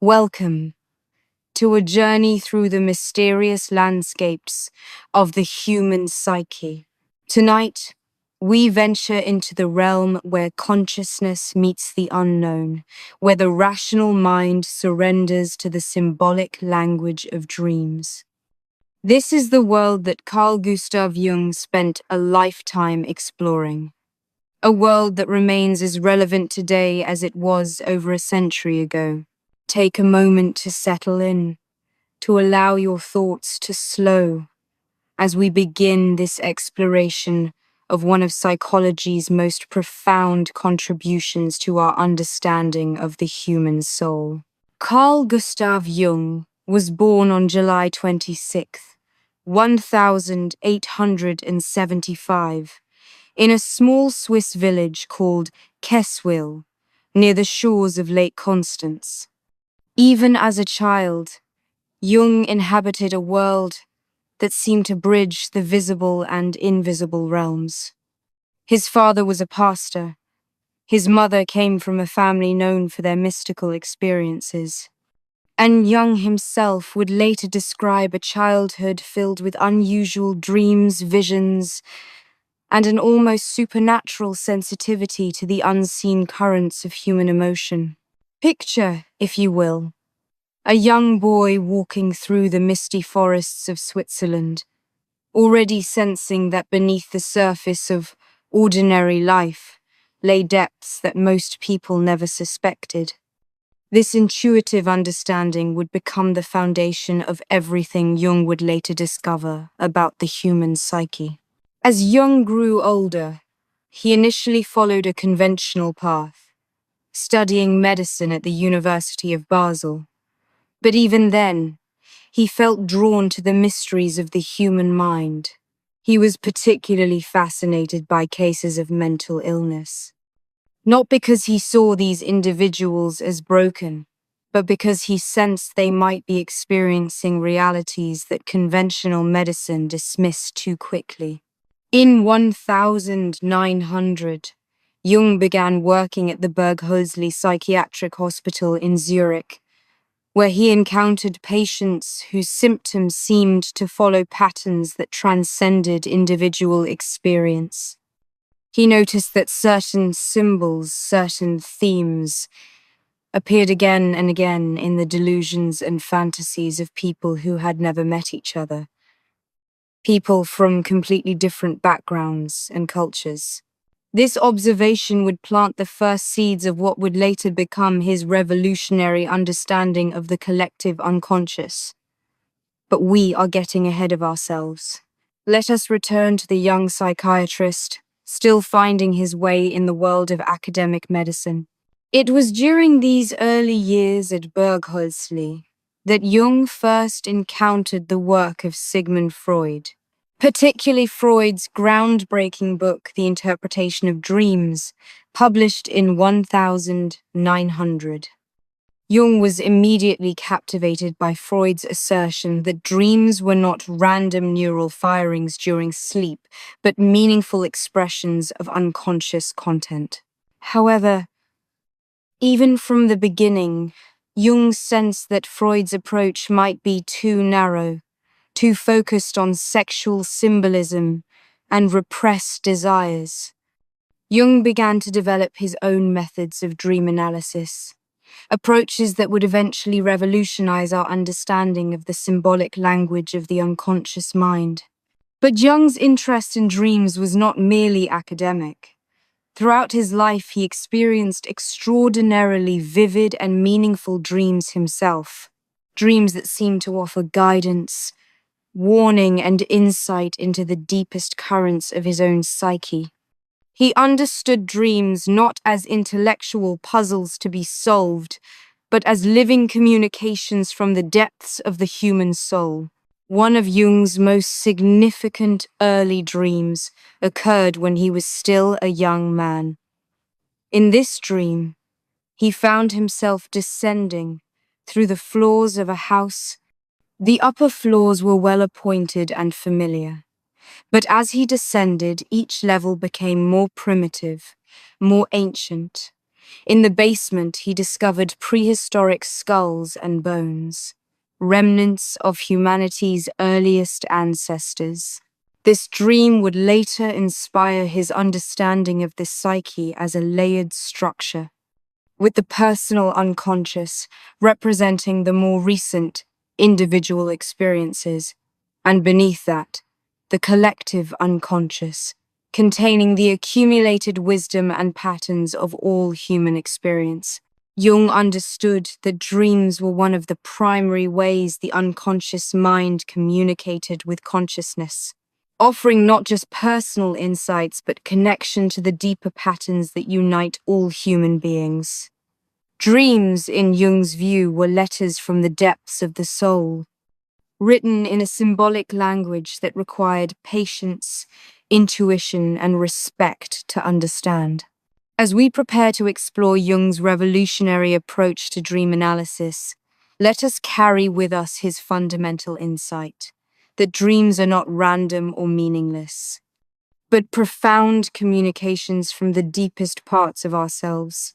Welcome to a journey through the mysterious landscapes of the human psyche. Tonight, we venture into the realm where consciousness meets the unknown, where the rational mind surrenders to the symbolic language of dreams. This is the world that Carl Gustav Jung spent a lifetime exploring. A world that remains as relevant today as it was over a century ago. Take a moment to settle in, to allow your thoughts to slow as we begin this exploration of one of psychology's most profound contributions to our understanding of the human soul. Carl Gustav Jung was born on July 26th, 1875, in a small Swiss village called Kesswil, near the shores of Lake Constance. Even as a child, Jung inhabited a world that seemed to bridge the visible and invisible realms. His father was a pastor. His mother came from a family known for their mystical experiences. And Jung himself would later describe a childhood filled with unusual dreams, visions, and an almost supernatural sensitivity to the unseen currents of human emotion. Picture, if you will, a young boy walking through the misty forests of Switzerland, already sensing that beneath the surface of ordinary life lay depths that most people never suspected. This intuitive understanding would become the foundation of everything Jung would later discover about the human psyche. As Jung grew older, he initially followed a conventional path, studying medicine at the University of Basel. But even then, he felt drawn to the mysteries of the human mind. He was particularly fascinated by cases of mental illness. Not because he saw these individuals as broken, but because he sensed they might be experiencing realities that conventional medicine dismissed too quickly. In 1900, Jung began working at the Berghölzli Psychiatric Hospital in Zurich, where he encountered patients whose symptoms seemed to follow patterns that transcended individual experience. He noticed that certain symbols, certain themes, appeared again and again in the delusions and fantasies of people who had never met each other. People from completely different backgrounds and cultures. This observation would plant the first seeds of what would later become his revolutionary understanding of the collective unconscious. But we are getting ahead of ourselves. Let us return to the young psychiatrist, still finding his way in the world of academic medicine. It was during these early years at Berghölzli that Jung first encountered the work of Sigmund Freud, particularly Freud's groundbreaking book, The Interpretation of Dreams, published in 1900. Jung was immediately captivated by Freud's assertion that dreams were not random neural firings during sleep, but meaningful expressions of unconscious content. However, even from the beginning, Jung sensed that Freud's approach might be too narrow, too focused on sexual symbolism and repressed desires. Jung began to develop his own methods of dream analysis, approaches that would eventually revolutionize our understanding of the symbolic language of the unconscious mind. But Jung's interest in dreams was not merely academic. Throughout his life, he experienced extraordinarily vivid and meaningful dreams himself, dreams that seemed to offer guidance, warning, and insight into the deepest currents of his own psyche. He understood dreams not as intellectual puzzles to be solved, but as living communications from the depths of the human soul. One of Jung's most significant early dreams occurred when he was still a young man. In this dream, he found himself descending through the floors of a house. The upper floors were well appointed and familiar, but as he descended, each level became more primitive, more ancient. In the basement, he discovered prehistoric skulls and bones, remnants of humanity's earliest ancestors. This dream would later inspire his understanding of the psyche as a layered structure, with the personal unconscious representing the more recent individual experiences, and beneath that, the collective unconscious, containing the accumulated wisdom and patterns of all human experience. Jung understood that dreams were one of the primary ways the unconscious mind communicated with consciousness, offering not just personal insights but connection to the deeper patterns that unite all human beings. Dreams, in Jung's view, were letters from the depths of the soul, written in a symbolic language that required patience, intuition, and respect to understand. As we prepare to explore Jung's revolutionary approach to dream analysis, let us carry with us his fundamental insight that dreams are not random or meaningless, but profound communications from the deepest parts of ourselves.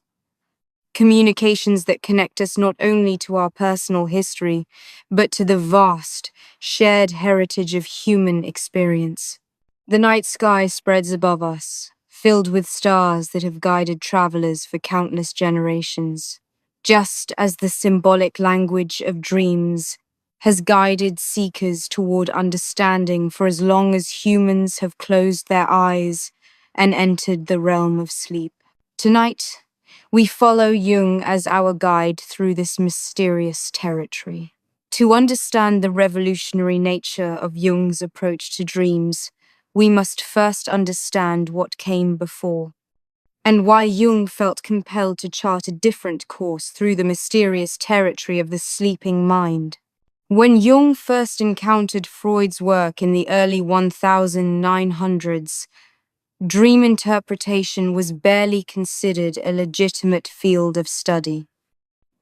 Communications that connect us not only to our personal history, but to the vast, shared heritage of human experience. The night sky spreads above us, filled with stars that have guided travelers for countless generations, just as the symbolic language of dreams has guided seekers toward understanding for as long as humans have closed their eyes and entered the realm of sleep. Tonight, we follow Jung as our guide through this mysterious territory. To understand the revolutionary nature of Jung's approach to dreams, we must first understand what came before, and why Jung felt compelled to chart a different course through the mysterious territory of the sleeping mind. When Jung first encountered Freud's work in the early 1900s, dream interpretation was barely considered a legitimate field of study.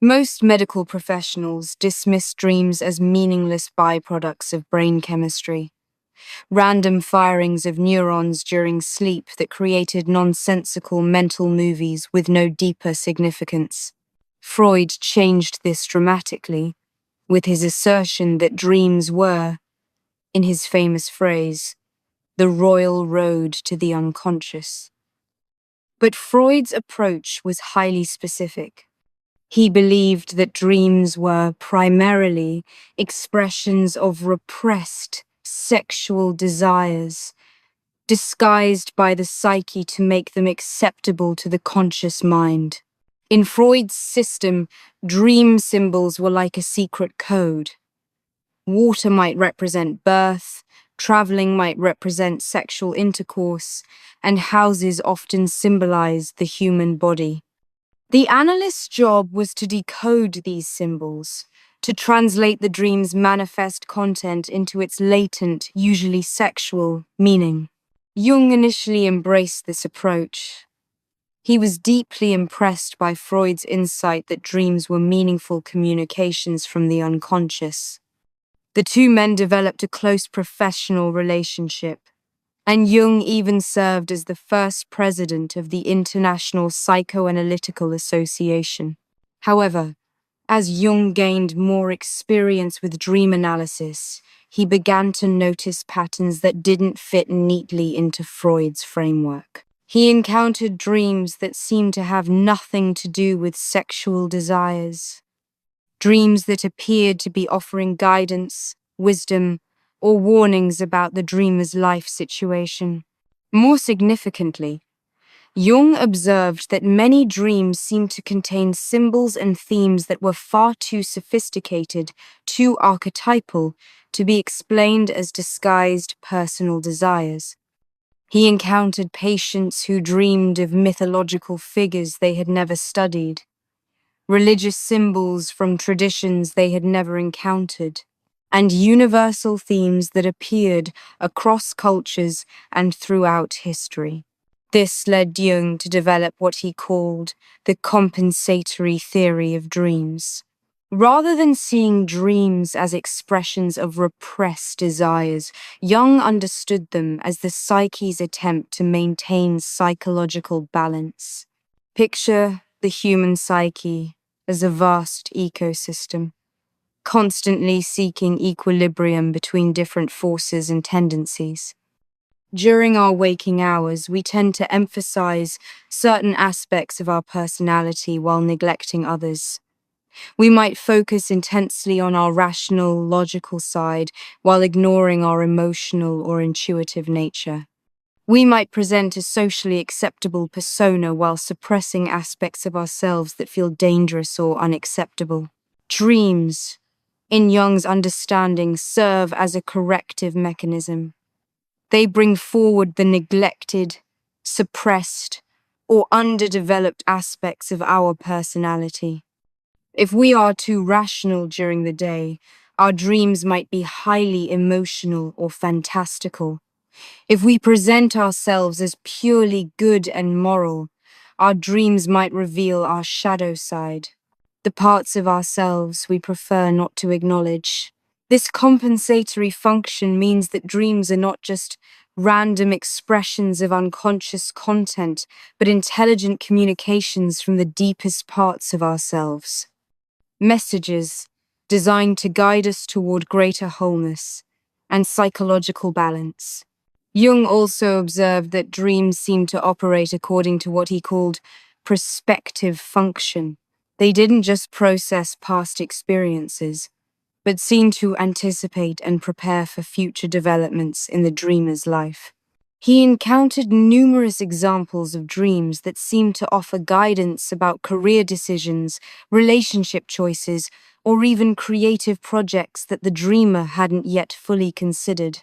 Most medical professionals dismiss dreams as meaningless byproducts of brain chemistry, random firings of neurons during sleep that created nonsensical mental movies with no deeper significance. Freud changed this dramatically, with his assertion that dreams were, in his famous phrase, the royal road to the unconscious. But Freud's approach was highly specific. He believed that dreams were primarily expressions of repressed sexual desires, disguised by the psyche to make them acceptable to the conscious mind. In Freud's system, dream symbols were like a secret code. Water might represent birth, traveling might represent sexual intercourse, and houses often symbolize the human body. The analyst's job was to decode these symbols, to translate the dream's manifest content into its latent, usually sexual, meaning. Jung initially embraced this approach. He was deeply impressed by Freud's insight that dreams were meaningful communications from the unconscious. The two men developed a close professional relationship, and Jung even served as the first president of the International Psychoanalytical Association. However, as Jung gained more experience with dream analysis, he began to notice patterns that didn't fit neatly into Freud's framework. He encountered dreams that seemed to have nothing to do with sexual desires, dreams that appeared to be offering guidance, wisdom, or warnings about the dreamer's life situation. More significantly, Jung observed that many dreams seemed to contain symbols and themes that were far too sophisticated, too archetypal, to be explained as disguised personal desires. He encountered patients who dreamed of mythological figures they had never studied, religious symbols from traditions they had never encountered, and universal themes that appeared across cultures and throughout history. This led Jung to develop what he called the compensatory theory of dreams. Rather than seeing dreams as expressions of repressed desires, Jung understood them as the psyche's attempt to maintain psychological balance. Picture the human psyche as a vast ecosystem, constantly seeking equilibrium between different forces and tendencies. During our waking hours, we tend to emphasize certain aspects of our personality while neglecting others. We might focus intensely on our rational, logical side while ignoring our emotional or intuitive nature. We might present a socially acceptable persona while suppressing aspects of ourselves that feel dangerous or unacceptable. Dreams, in Jung's understanding, serve as a corrective mechanism. They bring forward the neglected, suppressed, or underdeveloped aspects of our personality. If we are too rational during the day, our dreams might be highly emotional or fantastical. If we present ourselves as purely good and moral, our dreams might reveal our shadow side, the parts of ourselves we prefer not to acknowledge. This compensatory function means that dreams are not just random expressions of unconscious content, but intelligent communications from the deepest parts of ourselves. Messages designed to guide us toward greater wholeness and psychological balance. Jung also observed that dreams seem to operate according to what he called prospective function. They didn't just process past experiences, but seemed to anticipate and prepare for future developments in the dreamer's life. He encountered numerous examples of dreams that seemed to offer guidance about career decisions, relationship choices, or even creative projects that the dreamer hadn't yet fully considered.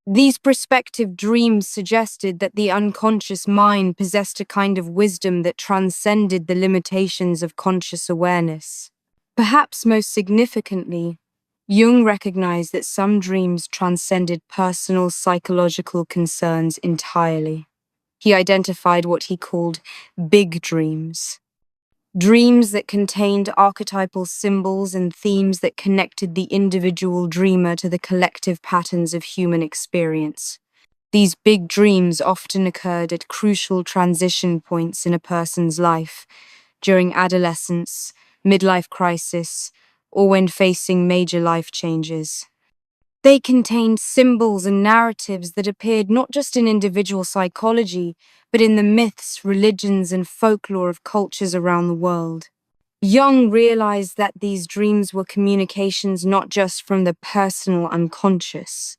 These prospective dreams suggested that the unconscious mind possessed a kind of wisdom that transcended the limitations of conscious awareness. Perhaps most significantly, Jung recognized that some dreams transcended personal psychological concerns entirely. He identified what he called big dreams. Dreams that contained archetypal symbols and themes that connected the individual dreamer to the collective patterns of human experience. These big dreams often occurred at crucial transition points in a person's life, during adolescence, midlife crisis, or when facing major life changes. They contained symbols and narratives that appeared not just in individual psychology, but in the myths, religions, and folklore of cultures around the world. Jung realized that these dreams were communications not just from the personal unconscious,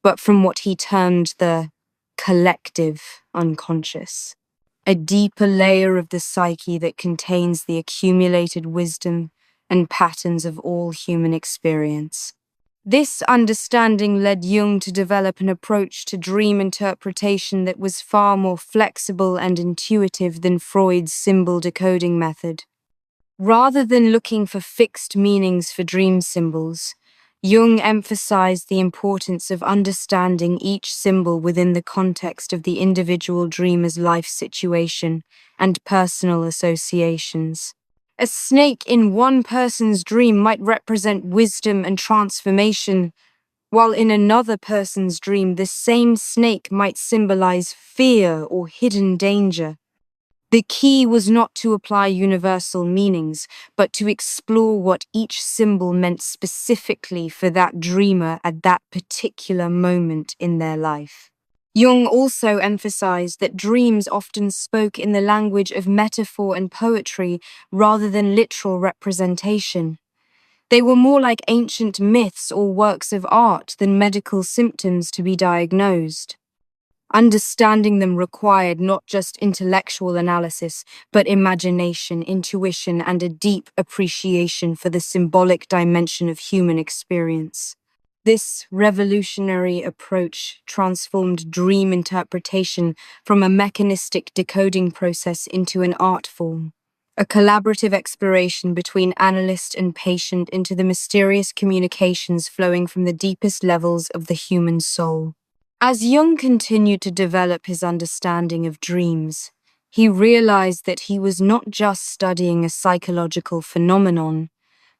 but from what he termed the collective unconscious, a deeper layer of the psyche that contains the accumulated wisdom and patterns of all human experience. This understanding led Jung to develop an approach to dream interpretation that was far more flexible and intuitive than Freud's symbol decoding method. Rather than looking for fixed meanings for dream symbols, Jung emphasized the importance of understanding each symbol within the context of the individual dreamer's life situation and personal associations. A snake in one person's dream might represent wisdom and transformation, while in another person's dream, the same snake might symbolize fear or hidden danger. The key was not to apply universal meanings, but to explore what each symbol meant specifically for that dreamer at that particular moment in their life. Jung also emphasized that dreams often spoke in the language of metaphor and poetry rather than literal representation. They were more like ancient myths or works of art than medical symptoms to be diagnosed. Understanding them required not just intellectual analysis, but imagination, intuition, and a deep appreciation for the symbolic dimension of human experience. This revolutionary approach transformed dream interpretation from a mechanistic decoding process into an art form, a collaborative exploration between analyst and patient into the mysterious communications flowing from the deepest levels of the human soul. As Jung continued to develop his understanding of dreams, he realized that he was not just studying a psychological phenomenon,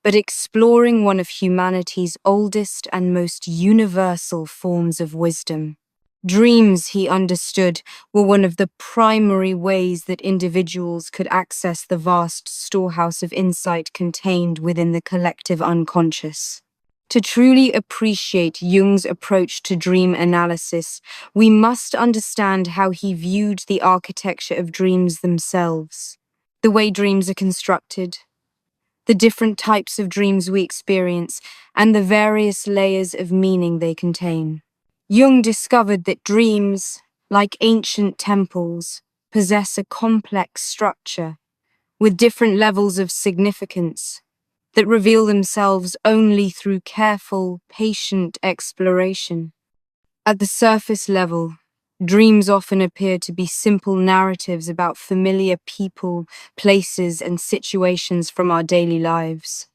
but exploring one of humanity's oldest and most universal forms of wisdom. Dreams, he understood, were one of the primary ways that individuals could access the vast storehouse of insight contained within the collective unconscious. To truly appreciate Jung's approach to dream analysis, we must understand how he viewed the architecture of dreams themselves, the way dreams are constructed, the different types of dreams we experience, and the various layers of meaning they contain. Jung discovered that dreams, like ancient temples, possess a complex structure with different levels of significance that reveal themselves only through careful, patient exploration. At the surface level, dreams often appear to be simple narratives about familiar people, places, and situations from our daily lives.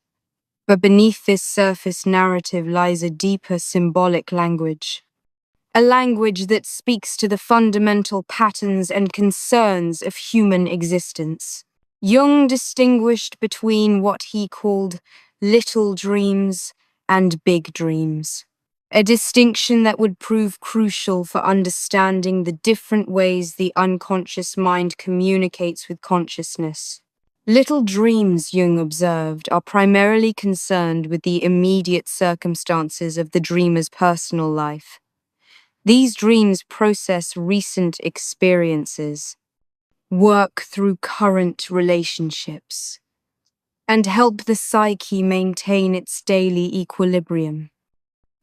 But beneath this surface narrative lies a deeper symbolic language, a language that speaks to the fundamental patterns and concerns of human existence. Jung distinguished between what he called little dreams and big dreams, a distinction that would prove crucial for understanding the different ways the unconscious mind communicates with consciousness. Little dreams, Jung observed, are primarily concerned with the immediate circumstances of the dreamer's personal life. These dreams process recent experiences, work through current relationships, and help the psyche maintain its daily equilibrium.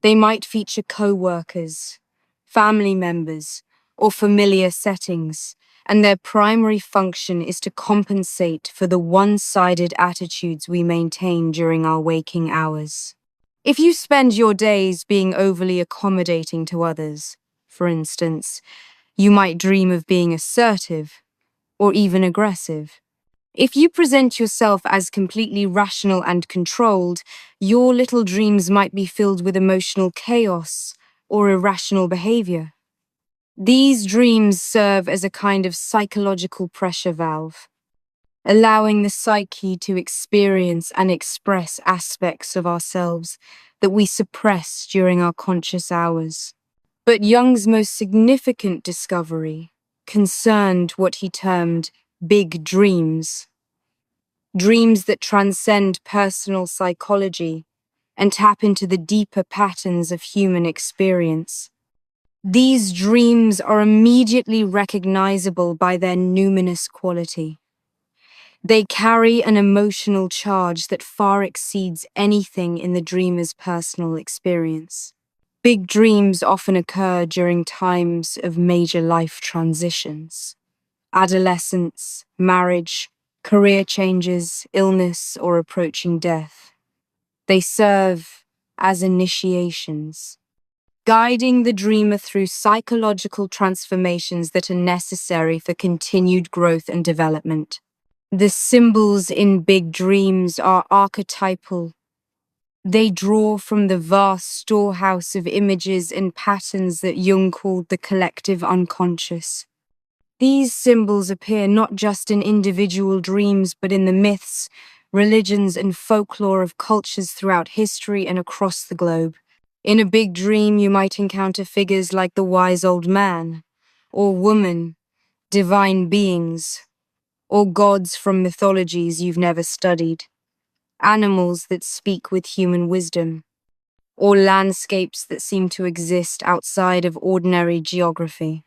They might feature co-workers, family members, or familiar settings, and their primary function is to compensate for the one-sided attitudes we maintain during our waking hours. If you spend your days being overly accommodating to others, for instance, you might dream of being assertive or even aggressive. If you present yourself as completely rational and controlled, your little dreams might be filled with emotional chaos or irrational behavior. These dreams serve as a kind of psychological pressure valve, allowing the psyche to experience and express aspects of ourselves that we suppress during our conscious hours. But Jung's most significant discovery concerned what he termed big dreams, dreams that transcend personal psychology and tap into the deeper patterns of human experience. These dreams are immediately recognizable by their numinous quality. They carry an emotional charge that far exceeds anything in the dreamer's personal experience. Big dreams often occur during times of major life transitions: adolescence, marriage, career changes, illness, or approaching death. They serve as initiations, guiding the dreamer through psychological transformations that are necessary for continued growth and development. The symbols in big dreams are archetypal. They draw from the vast storehouse of images and patterns that Jung called the collective unconscious. These symbols appear not just in individual dreams, but in the myths, religions, and folklore of cultures throughout history and across the globe. In a big dream, you might encounter figures like the wise old man, or woman, divine beings, or gods from mythologies you've never studied, animals that speak with human wisdom, or landscapes that seem to exist outside of ordinary geography.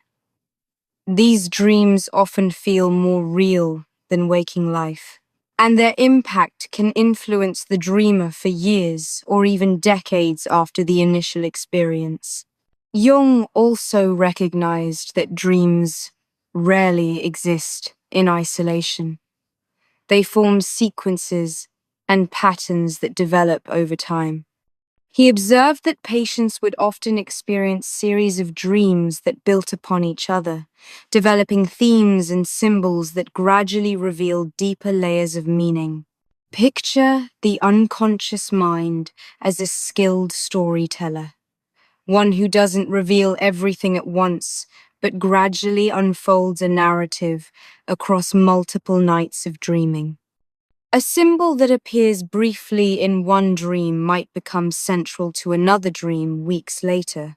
These dreams often feel more real than waking life, and their impact can influence the dreamer for years or even decades after the initial experience. Jung also recognized that dreams rarely exist in isolation. They form sequences and patterns that develop over time. He observed that patients would often experience series of dreams that built upon each other, developing themes and symbols that gradually reveal deeper layers of meaning. Picture the unconscious mind as a skilled storyteller, one who doesn't reveal everything at once, but gradually unfolds a narrative across multiple nights of dreaming. A symbol that appears briefly in one dream might become central to another dream weeks later,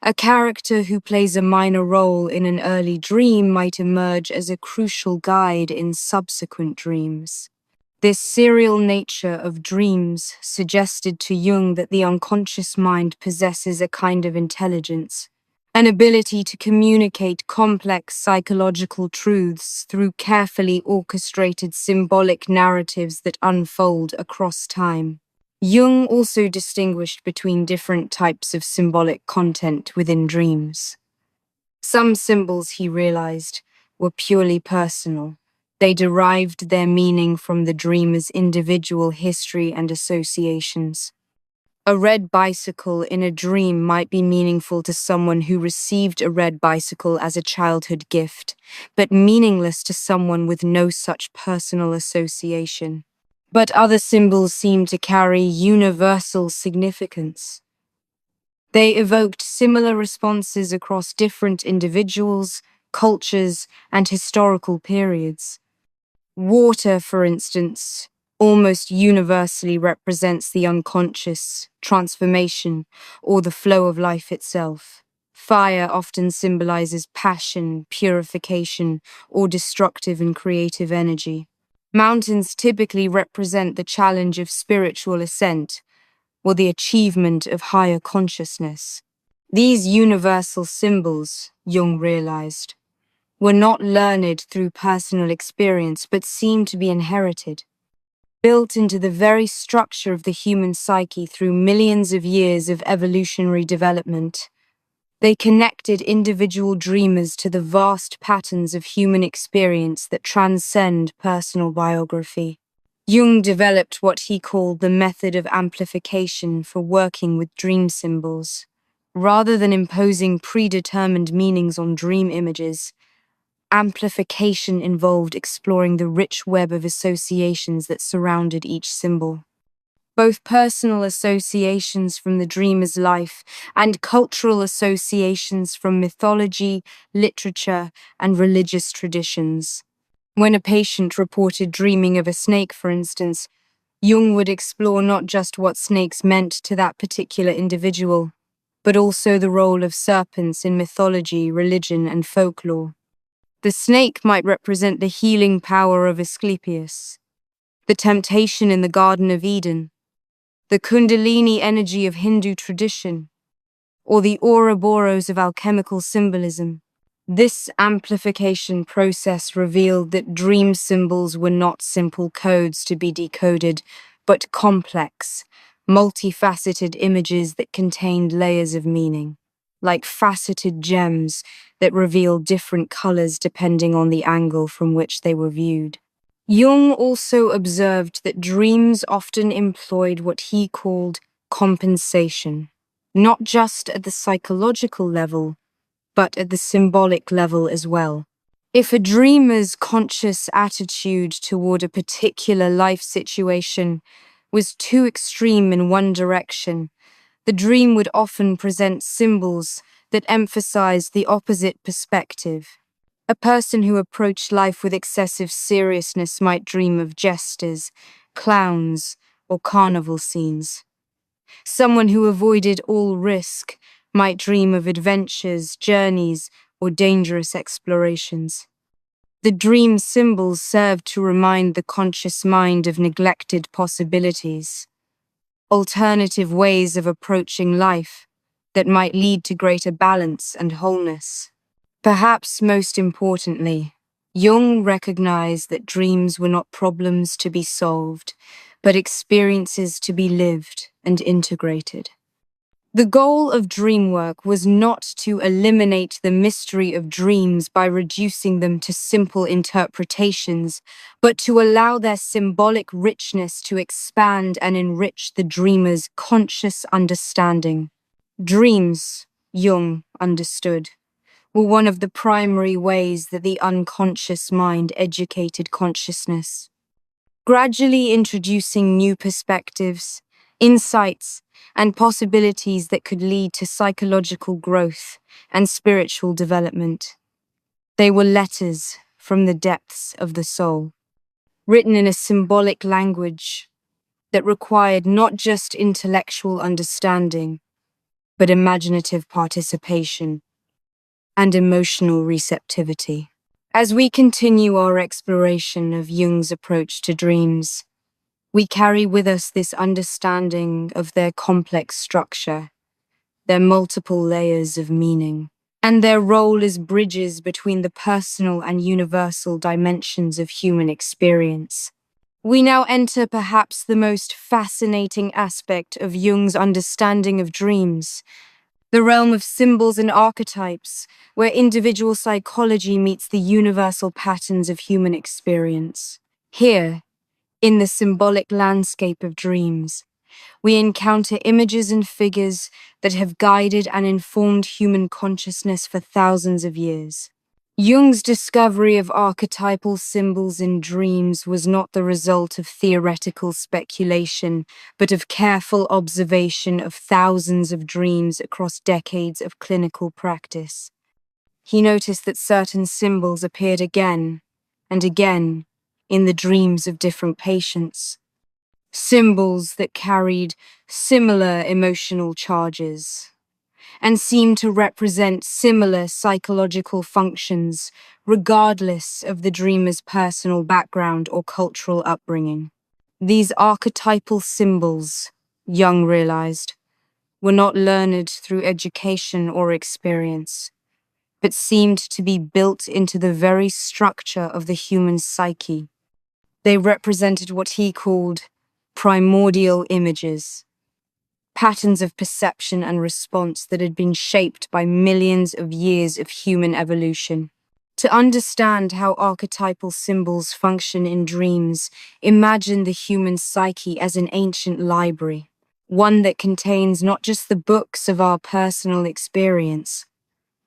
A character who plays a minor role in an early dream might emerge as a crucial guide in subsequent dreams. This serial nature of dreams suggested to Jung that the unconscious mind possesses a kind of intelligence, an ability to communicate complex psychological truths through carefully orchestrated symbolic narratives that unfold across time. Jung also distinguished between different types of symbolic content within dreams. Some symbols, he realized, were purely personal. They derived their meaning from the dreamer's individual history and associations. A red bicycle in a dream might be meaningful to someone who received a red bicycle as a childhood gift, but meaningless to someone with no such personal association. But other symbols seem to carry universal significance. They evoked similar responses across different individuals, cultures, and historical periods. Water, for instance, almost universally represents the unconscious, transformation, or the flow of life itself. Fire often symbolizes passion, purification, or destructive and creative energy. Mountains typically represent the challenge of spiritual ascent, or the achievement of higher consciousness. These universal symbols, Jung realized, were not learned through personal experience but seemed to be inherited, built into the very structure of the human psyche through millions of years of evolutionary development. They connected individual dreamers to the vast patterns of human experience that transcend personal biography. Jung developed what he called the method of amplification for working with dream symbols. Rather than imposing predetermined meanings on dream images, amplification involved exploring the rich web of associations that surrounded each symbol. Both personal associations from the dreamer's life and cultural associations from mythology, literature, and religious traditions. When a patient reported dreaming of a snake, for instance, Jung would explore not just what snakes meant to that particular individual, but also the role of serpents in mythology, religion, and folklore. The snake might represent the healing power of Asclepius, the temptation in the Garden of Eden, the Kundalini energy of Hindu tradition, or the Ouroboros of alchemical symbolism. This amplification process revealed that dream symbols were not simple codes to be decoded, but complex, multifaceted images that contained layers of meaning, like faceted gems that reveal different colors depending on the angle from which they were viewed. Jung also observed that dreams often employed what he called compensation, not just at the psychological level, but at the symbolic level as well. If a dreamer's conscious attitude toward a particular life situation was too extreme in one direction, the dream would often present symbols that emphasized the opposite perspective. A person who approached life with excessive seriousness might dream of jesters, clowns, or carnival scenes. Someone who avoided all risk might dream of adventures, journeys, or dangerous explorations. The dream symbols served to remind the conscious mind of neglected possibilities, alternative ways of approaching life that might lead to greater balance and wholeness. Perhaps most importantly, Jung recognized that dreams were not problems to be solved, but experiences to be lived and integrated. The goal of dream work was not to eliminate the mystery of dreams by reducing them to simple interpretations, but to allow their symbolic richness to expand and enrich the dreamer's conscious understanding. Dreams, Jung understood, were one of the primary ways that the unconscious mind educated consciousness, gradually introducing new perspectives, insights, and possibilities that could lead to psychological growth and spiritual development. They were letters from the depths of the soul, written in a symbolic language that required not just intellectual understanding, but imaginative participation and emotional receptivity. As we continue our exploration of Jung's approach to dreams, we carry with us this understanding of their complex structure, their multiple layers of meaning, and their role as bridges between the personal and universal dimensions of human experience. We now enter perhaps the most fascinating aspect of Jung's understanding of dreams, the realm of symbols and archetypes, where individual psychology meets the universal patterns of human experience. Here, in the symbolic landscape of dreams, we encounter images and figures that have guided and informed human consciousness for thousands of years. Jung's discovery of archetypal symbols in dreams was not the result of theoretical speculation, but of careful observation of thousands of dreams across decades of clinical practice. He noticed that certain symbols appeared again and again in the dreams of different patients. Symbols that carried similar emotional charges and seemed to represent similar psychological functions, regardless of the dreamer's personal background or cultural upbringing. These archetypal symbols, Jung realized, were not learned through education or experience, but seemed to be built into the very structure of the human psyche. They represented what he called primordial images, patterns of perception and response that had been shaped by millions of years of human evolution. To understand how archetypal symbols function in dreams, imagine the human psyche as an ancient library, one that contains not just the books of our personal experience,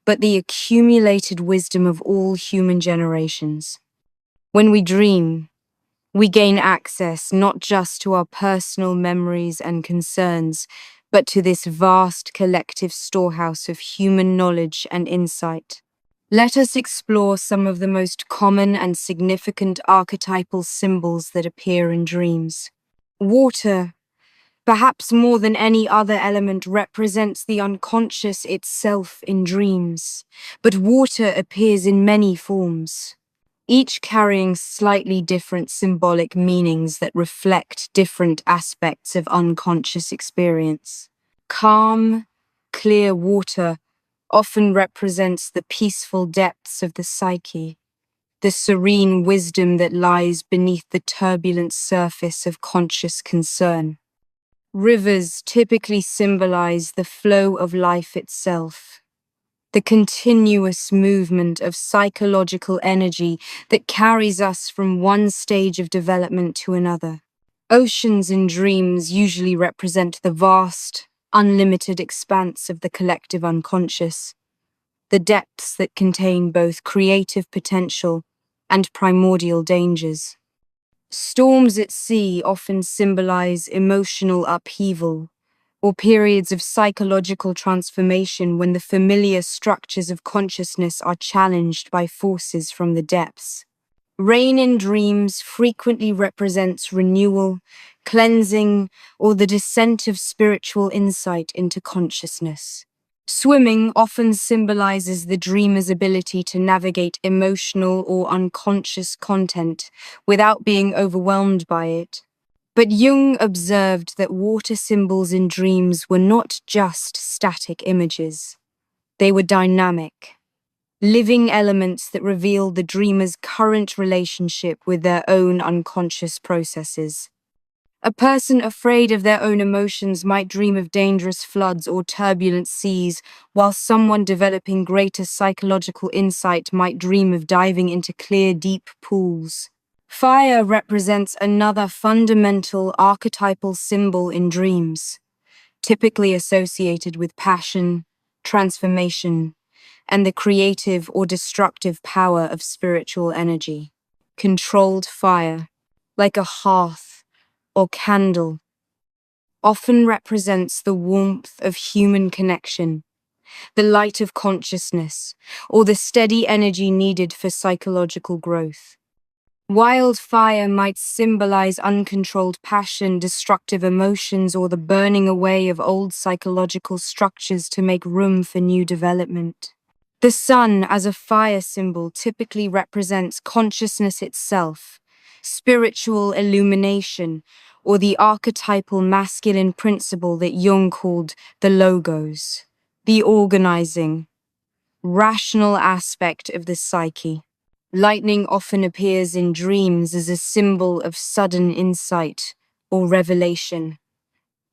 but the accumulated wisdom of all human generations. When we dream, we gain access not just to our personal memories and concerns, but to this vast collective storehouse of human knowledge and insight. Let us explore some of the most common and significant archetypal symbols that appear in dreams. Water, perhaps more than any other element, represents the unconscious itself in dreams, but water appears in many forms, each carrying slightly different symbolic meanings that reflect different aspects of unconscious experience. Calm, clear water often represents the peaceful depths of the psyche, the serene wisdom that lies beneath the turbulent surface of conscious concern. Rivers typically symbolize the flow of life itself, the continuous movement of psychological energy that carries us from one stage of development to another. Oceans in dreams usually represent the vast, unlimited expanse of the collective unconscious, the depths that contain both creative potential and primordial dangers. Storms at sea often symbolize emotional upheaval, or periods of psychological transformation when the familiar structures of consciousness are challenged by forces from the depths. Rain in dreams frequently represents renewal, cleansing, or the descent of spiritual insight into consciousness. Swimming often symbolizes the dreamer's ability to navigate emotional or unconscious content without being overwhelmed by it. But Jung observed that water symbols in dreams were not just static images. They were dynamic, living elements that reveal the dreamer's current relationship with their own unconscious processes. A person afraid of their own emotions might dream of dangerous floods or turbulent seas, while someone developing greater psychological insight might dream of diving into clear, deep pools. Fire represents another fundamental archetypal symbol in dreams, typically associated with passion, transformation, and the creative or destructive power of spiritual energy. Controlled fire, like a hearth or candle, often represents the warmth of human connection, the light of consciousness, or the steady energy needed for psychological growth. Wildfire might symbolize uncontrolled passion, destructive emotions, or the burning away of old psychological structures to make room for new development. The sun, as a fire symbol, typically represents consciousness itself, spiritual illumination, or the archetypal masculine principle that Jung called the logos, the organizing, rational aspect of the psyche. Lightning often appears in dreams as a symbol of sudden insight or revelation,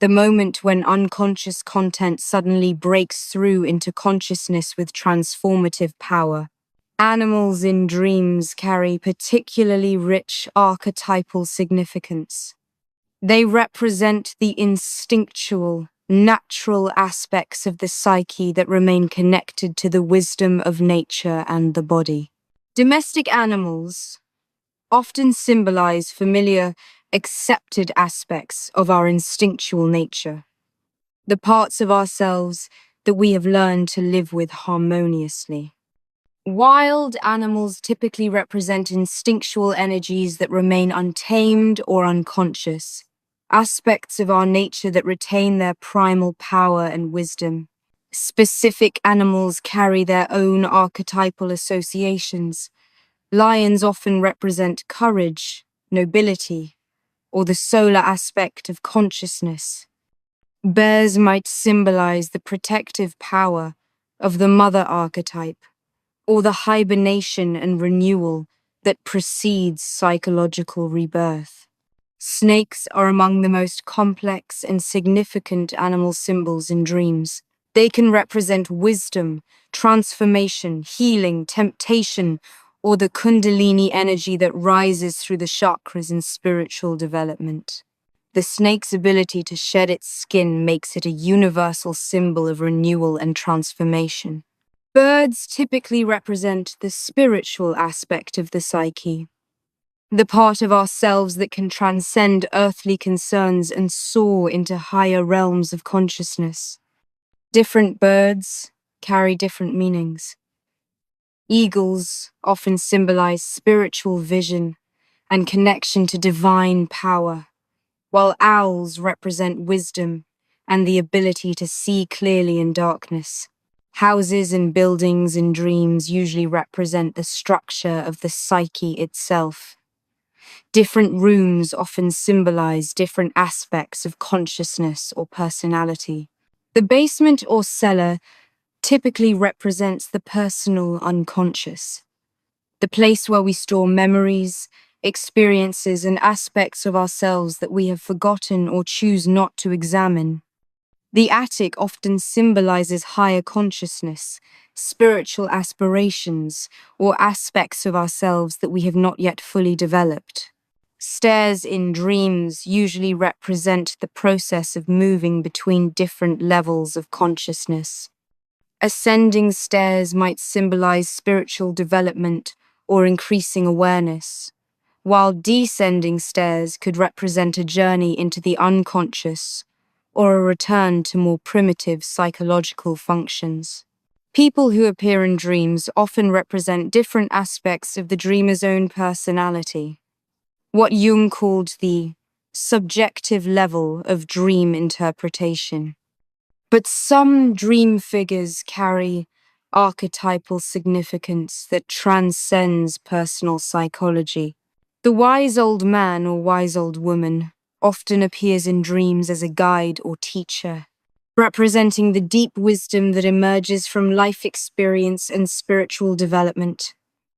the moment when unconscious content suddenly breaks through into consciousness with transformative power. Animals in dreams carry particularly rich archetypal significance. They represent the instinctual, natural aspects of the psyche that remain connected to the wisdom of nature and the body. Domestic animals often symbolize familiar, accepted aspects of our instinctual nature, the parts of ourselves that we have learned to live with harmoniously. Wild animals typically represent instinctual energies that remain untamed or unconscious, aspects of our nature that retain their primal power and wisdom. Specific animals carry their own archetypal associations. Lions often represent courage, nobility, or the solar aspect of consciousness. Bears might symbolize the protective power of the mother archetype, or the hibernation and renewal that precedes psychological rebirth. Snakes are among the most complex and significant animal symbols in dreams. They can represent wisdom, transformation, healing, temptation, or the kundalini energy that rises through the chakras in spiritual development. The snake's ability to shed its skin makes it a universal symbol of renewal and transformation. Birds typically represent the spiritual aspect of the psyche, the part of ourselves that can transcend earthly concerns and soar into higher realms of consciousness. Different birds carry different meanings. Eagles often symbolize spiritual vision and connection to divine power, while owls represent wisdom and the ability to see clearly in darkness. Houses and buildings in dreams usually represent the structure of the psyche itself. Different rooms often symbolize different aspects of consciousness or personality. The basement or cellar typically represents the personal unconscious, the place where we store memories, experiences, and aspects of ourselves that we have forgotten or choose not to examine. The attic often symbolizes higher consciousness, spiritual aspirations, or aspects of ourselves that we have not yet fully developed. Stairs in dreams usually represent the process of moving between different levels of consciousness. Ascending stairs might symbolize spiritual development or increasing awareness, while descending stairs could represent a journey into the unconscious or a return to more primitive psychological functions. People who appear in dreams often represent different aspects of the dreamer's own personality, what Jung called the subjective level of dream interpretation. But some dream figures carry archetypal significance that transcends personal psychology. The wise old man or wise old woman often appears in dreams as a guide or teacher, representing the deep wisdom that emerges from life experience and spiritual development.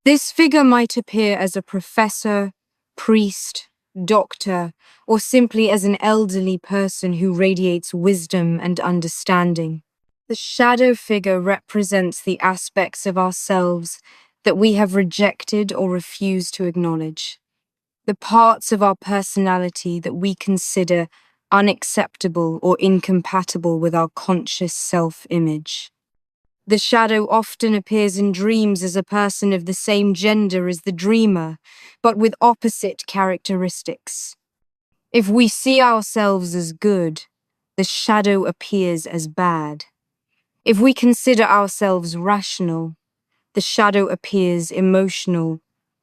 This figure might appear as a professor, priest, doctor, or simply as an elderly person who radiates wisdom and understanding. The shadow figure represents the aspects of ourselves that we have rejected or refused to acknowledge, the parts of our personality that we consider unacceptable or incompatible with our conscious self-image. The shadow often appears in dreams as a person of the same gender as the dreamer, but with opposite characteristics. If we see ourselves as good, the shadow appears as bad. If we consider ourselves rational, the shadow appears emotional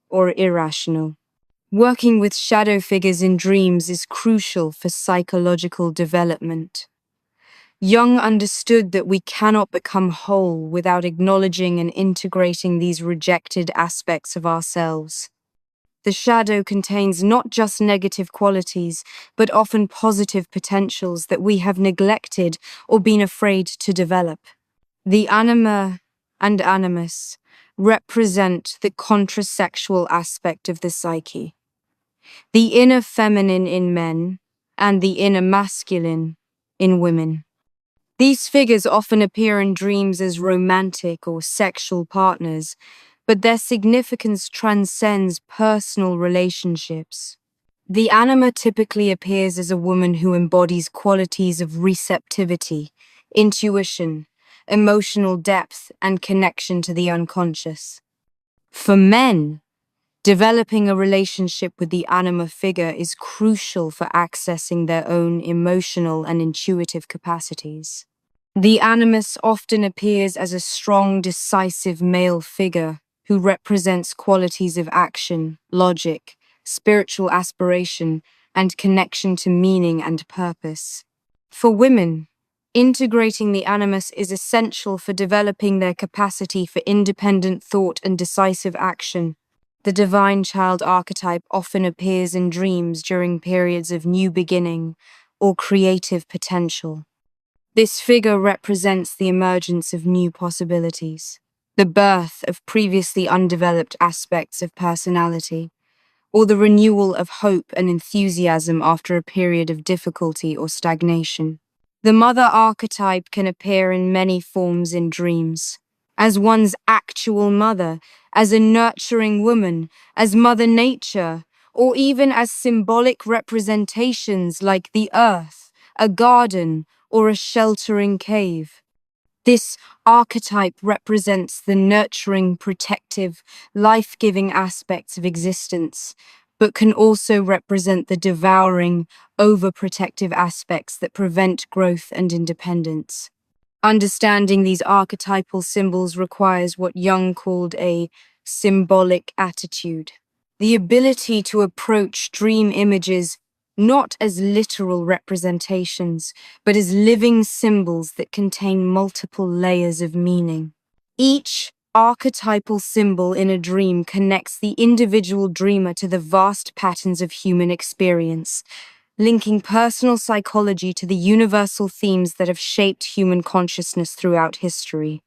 or irrational. Working with shadow figures in dreams is crucial for psychological development. Jung understood that we cannot become whole without acknowledging and integrating these rejected aspects of ourselves. The shadow contains not just negative qualities, but often positive potentials that we have neglected or been afraid to develop. The anima and animus represent the contrasexual aspect of the psyche, the inner feminine in men and the inner masculine in women. These figures often appear in dreams as romantic or sexual partners, but their significance transcends personal relationships. The anima typically appears as a woman who embodies qualities of receptivity, intuition, emotional depth, and connection to the unconscious. For men, developing a relationship with the anima figure is crucial for accessing their own emotional and intuitive capacities. The animus often appears as a strong, decisive male figure who represents qualities of action, logic, spiritual aspiration, and connection to meaning and purpose. For women, integrating the animus is essential for developing their capacity for independent thought and decisive action. The divine child archetype often appears in dreams during periods of new beginning or creative potential. This figure represents the emergence of new possibilities, the birth of previously undeveloped aspects of personality, or the renewal of hope and enthusiasm after a period of difficulty or stagnation. The mother archetype can appear in many forms in dreams, as one's actual mother, as a nurturing woman, as Mother Nature, or even as symbolic representations like the earth, a garden, or a sheltering cave. This archetype represents the nurturing, protective, life-giving aspects of existence, but can also represent the devouring, overprotective aspects that prevent growth and independence. Understanding these archetypal symbols requires what Jung called a symbolic attitude, the ability to approach dream images not as literal representations, but as living symbols that contain multiple layers of meaning. Each archetypal symbol in a dream connects the individual dreamer to the vast patterns of human experience, linking personal psychology to the universal themes that have shaped human consciousness throughout history.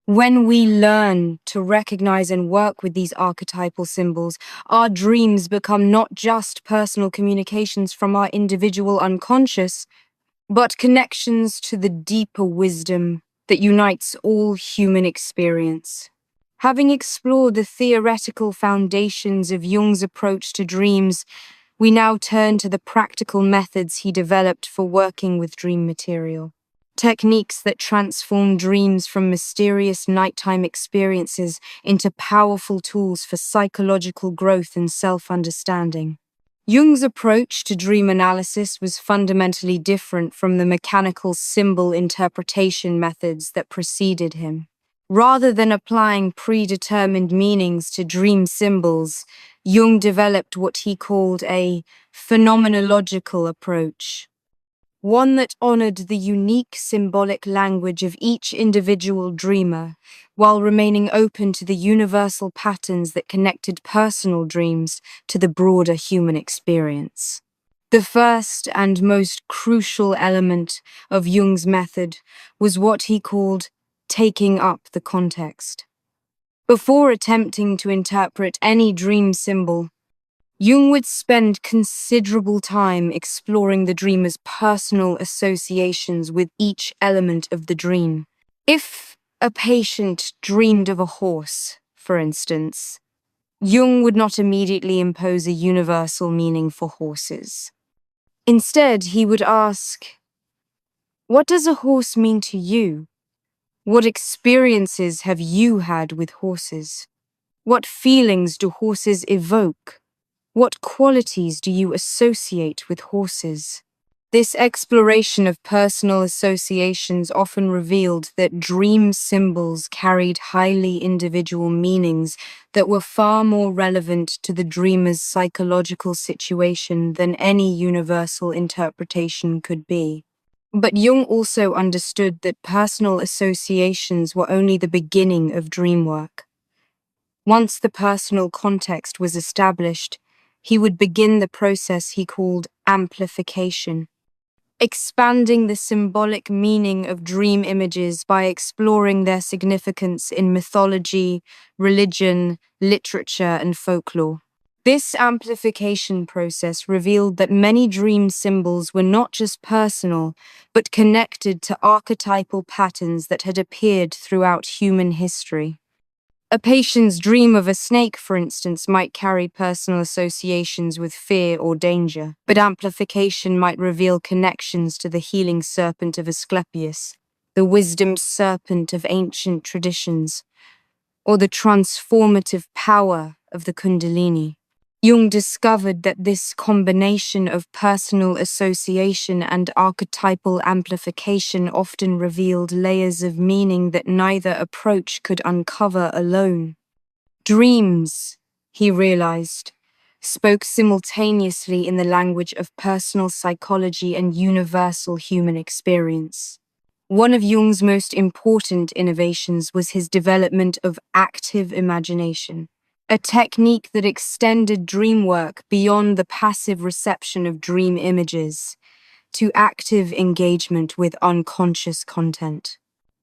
When we learn to recognize and work with these archetypal symbols, our dreams become not just personal communications from our individual unconscious, but connections to the deeper wisdom that unites all human experience. Having explored the theoretical foundations of Jung's approach to dreams, we now turn to the practical methods he developed for working with dream material. Techniques that transform dreams from mysterious nighttime experiences into powerful tools for psychological growth and self-understanding. Jung's approach to dream analysis was fundamentally different from the mechanical symbol interpretation methods that preceded him. Rather than applying predetermined meanings to dream symbols, Jung developed what he called a phenomenological approach, one that honored the unique symbolic language of each individual dreamer, while remaining open to the universal patterns that connected personal dreams to the broader human experience. The first and most crucial element of Jung's method was what he called taking up the context. Before attempting to interpret any dream symbol, Jung would spend considerable time exploring the dreamer's personal associations with each element of the dream. If a patient dreamed of a horse, for instance, Jung would not immediately impose a universal meaning for horses. Instead, he would ask, "What does a horse mean to you? What experiences have you had with horses? What feelings do horses evoke? What qualities do you associate with horses?" This exploration of personal associations often revealed that dream symbols carried highly individual meanings that were far more relevant to the dreamer's psychological situation than any universal interpretation could be. But Jung also understood that personal associations were only the beginning of dream work. Once the personal context was established, he would begin the process he called amplification, expanding the symbolic meaning of dream images by exploring their significance in mythology, religion, literature, and folklore. This amplification process revealed that many dream symbols were not just personal, but connected to archetypal patterns that had appeared throughout human history. A patient's dream of a snake, for instance, might carry personal associations with fear or danger, but amplification might reveal connections to the healing serpent of Asclepius, the wisdom serpent of ancient traditions, or the transformative power of the Kundalini. Jung discovered that this combination of personal association and archetypal amplification often revealed layers of meaning that neither approach could uncover alone. Dreams, he realized, spoke simultaneously in the language of personal psychology and universal human experience. One of Jung's most important innovations was his development of active imagination, a technique that extended dream work beyond the passive reception of dream images to active engagement with unconscious content.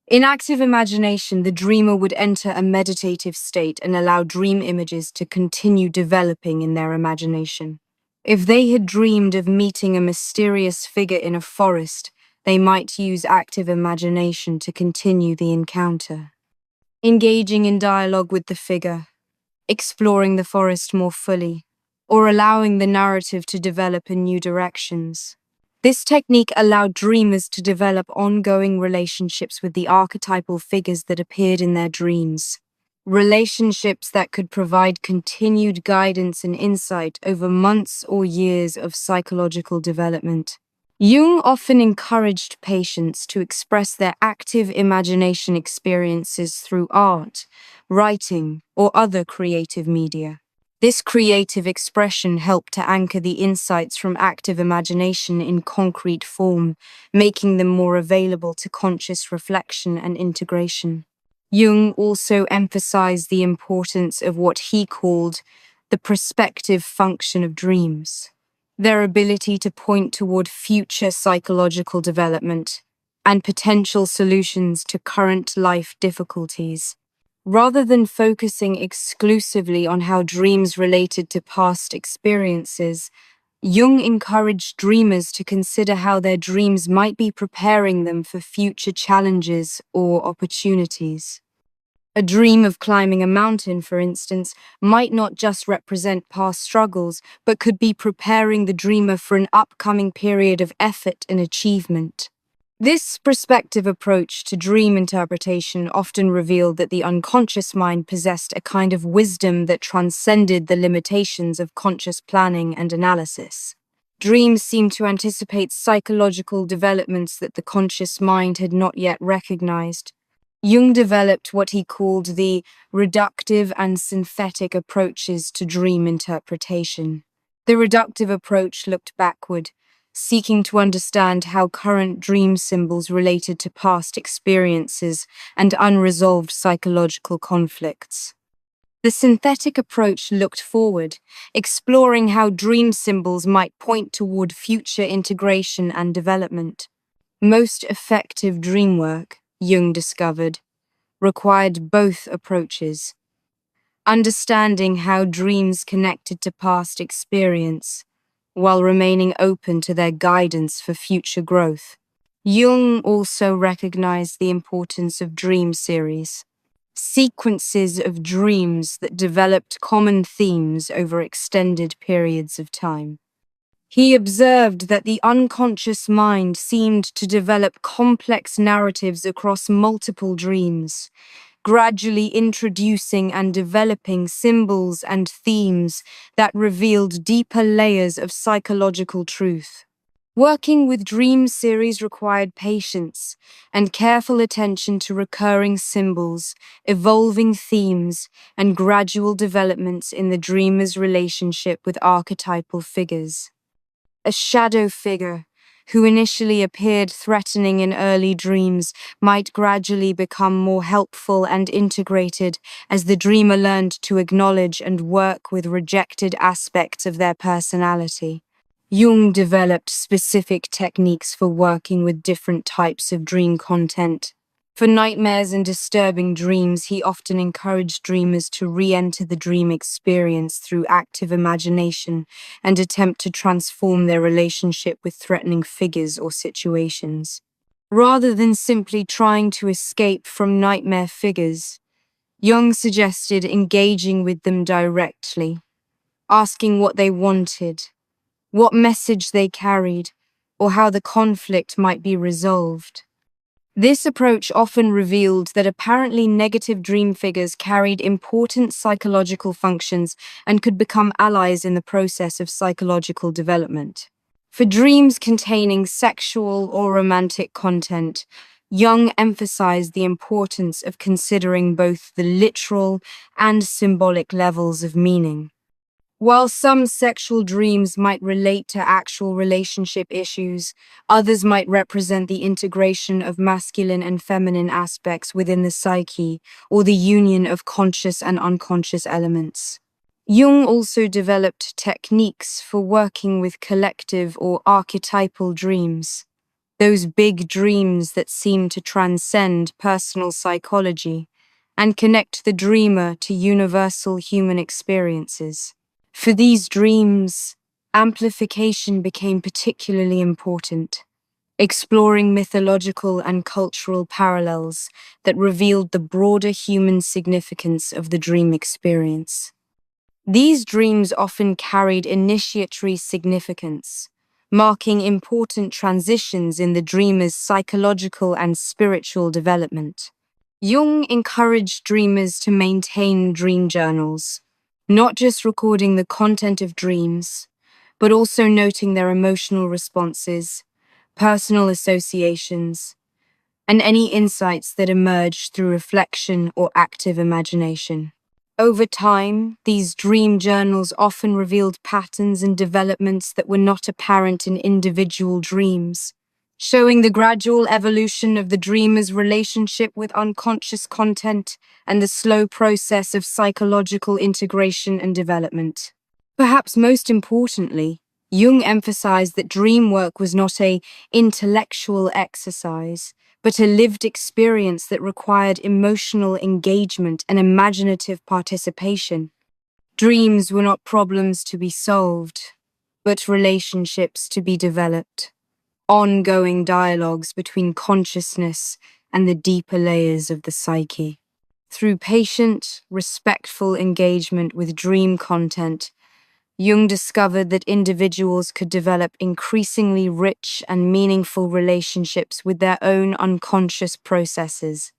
In active imagination, the dreamer would enter a meditative state and allow dream images to continue developing in their imagination. If they had dreamed of meeting a mysterious figure in a forest, they might use active imagination to continue the encounter. Engaging in dialogue with the figure, exploring the forest more fully, or allowing the narrative to develop in new directions. This technique allowed dreamers to develop ongoing relationships with the archetypal figures that appeared in their dreams, relationships that could provide continued guidance and insight over months or years of psychological development. Jung often encouraged patients to express their active imagination experiences through art, writing, or other creative media. This creative expression helped to anchor the insights from active imagination in concrete form, making them more available to conscious reflection and integration. Jung also emphasized the importance of what he called the prospective function of dreams, their ability to point toward future psychological development and potential solutions to current life difficulties. Rather than focusing exclusively on how dreams related to past experiences, Jung encouraged dreamers to consider how their dreams might be preparing them for future challenges or opportunities. A dream of climbing a mountain, for instance, might not just represent past struggles, but could be preparing the dreamer for an upcoming period of effort and achievement. This prospective approach to dream interpretation often revealed that the unconscious mind possessed a kind of wisdom that transcended the limitations of conscious planning and analysis. Dreams seemed to anticipate psychological developments that the conscious mind had not yet recognized. Jung developed what he called the reductive and synthetic approaches to dream interpretation. The reductive approach looked backward, seeking to understand how current dream symbols related to past experiences and unresolved psychological conflicts. The synthetic approach looked forward, exploring how dream symbols might point toward future integration and development. Most effective dream work, Jung discovered, required both approaches, understanding how dreams connected to past experience, while remaining open to their guidance for future growth. Jung also recognized the importance of dream series, sequences of dreams that developed common themes over extended periods of time. He observed that the unconscious mind seemed to develop complex narratives across multiple dreams, gradually introducing and developing symbols and themes that revealed deeper layers of psychological truth. Working with dream series required patience and careful attention to recurring symbols, evolving themes, and gradual developments in the dreamer's relationship with archetypal figures. A shadow figure, who initially appeared threatening in early dreams, might gradually become more helpful and integrated as the dreamer learned to acknowledge and work with rejected aspects of their personality. Jung developed specific techniques for working with different types of dream content. For nightmares and disturbing dreams, he often encouraged dreamers to re-enter the dream experience through active imagination and attempt to transform their relationship with threatening figures or situations. Rather than simply trying to escape from nightmare figures, Jung suggested engaging with them directly, asking what they wanted, what message they carried, or how the conflict might be resolved. This approach often revealed that apparently negative dream figures carried important psychological functions and could become allies in the process of psychological development. For dreams containing sexual or romantic content, Jung emphasized the importance of considering both the literal and symbolic levels of meaning. While some sexual dreams might relate to actual relationship issues, others might represent the integration of masculine and feminine aspects within the psyche or the union of conscious and unconscious elements. Jung also developed techniques for working with collective or archetypal dreams, those big dreams that seem to transcend personal psychology and connect the dreamer to universal human experiences. For these dreams, amplification became particularly important, exploring mythological and cultural parallels that revealed the broader human significance of the dream experience. These dreams often carried initiatory significance, marking important transitions in the dreamer's psychological and spiritual development. Jung encouraged dreamers to maintain dream journals, not just recording the content of dreams, but also noting their emotional responses, personal associations, and any insights that emerged through reflection or active imagination. Over time, these dream journals often revealed patterns and developments that were not apparent in individual dreams, showing the gradual evolution of the dreamer's relationship with unconscious content and the slow process of psychological integration and development. Perhaps most importantly, Jung emphasized that dream work was not an intellectual exercise, but a lived experience that required emotional engagement and imaginative participation. Dreams were not problems to be solved, but relationships to be developed, ongoing dialogues between consciousness and the deeper layers of the psyche. Through patient, respectful engagement with dream content, Jung discovered that individuals could develop increasingly rich and meaningful relationships with their own unconscious processes.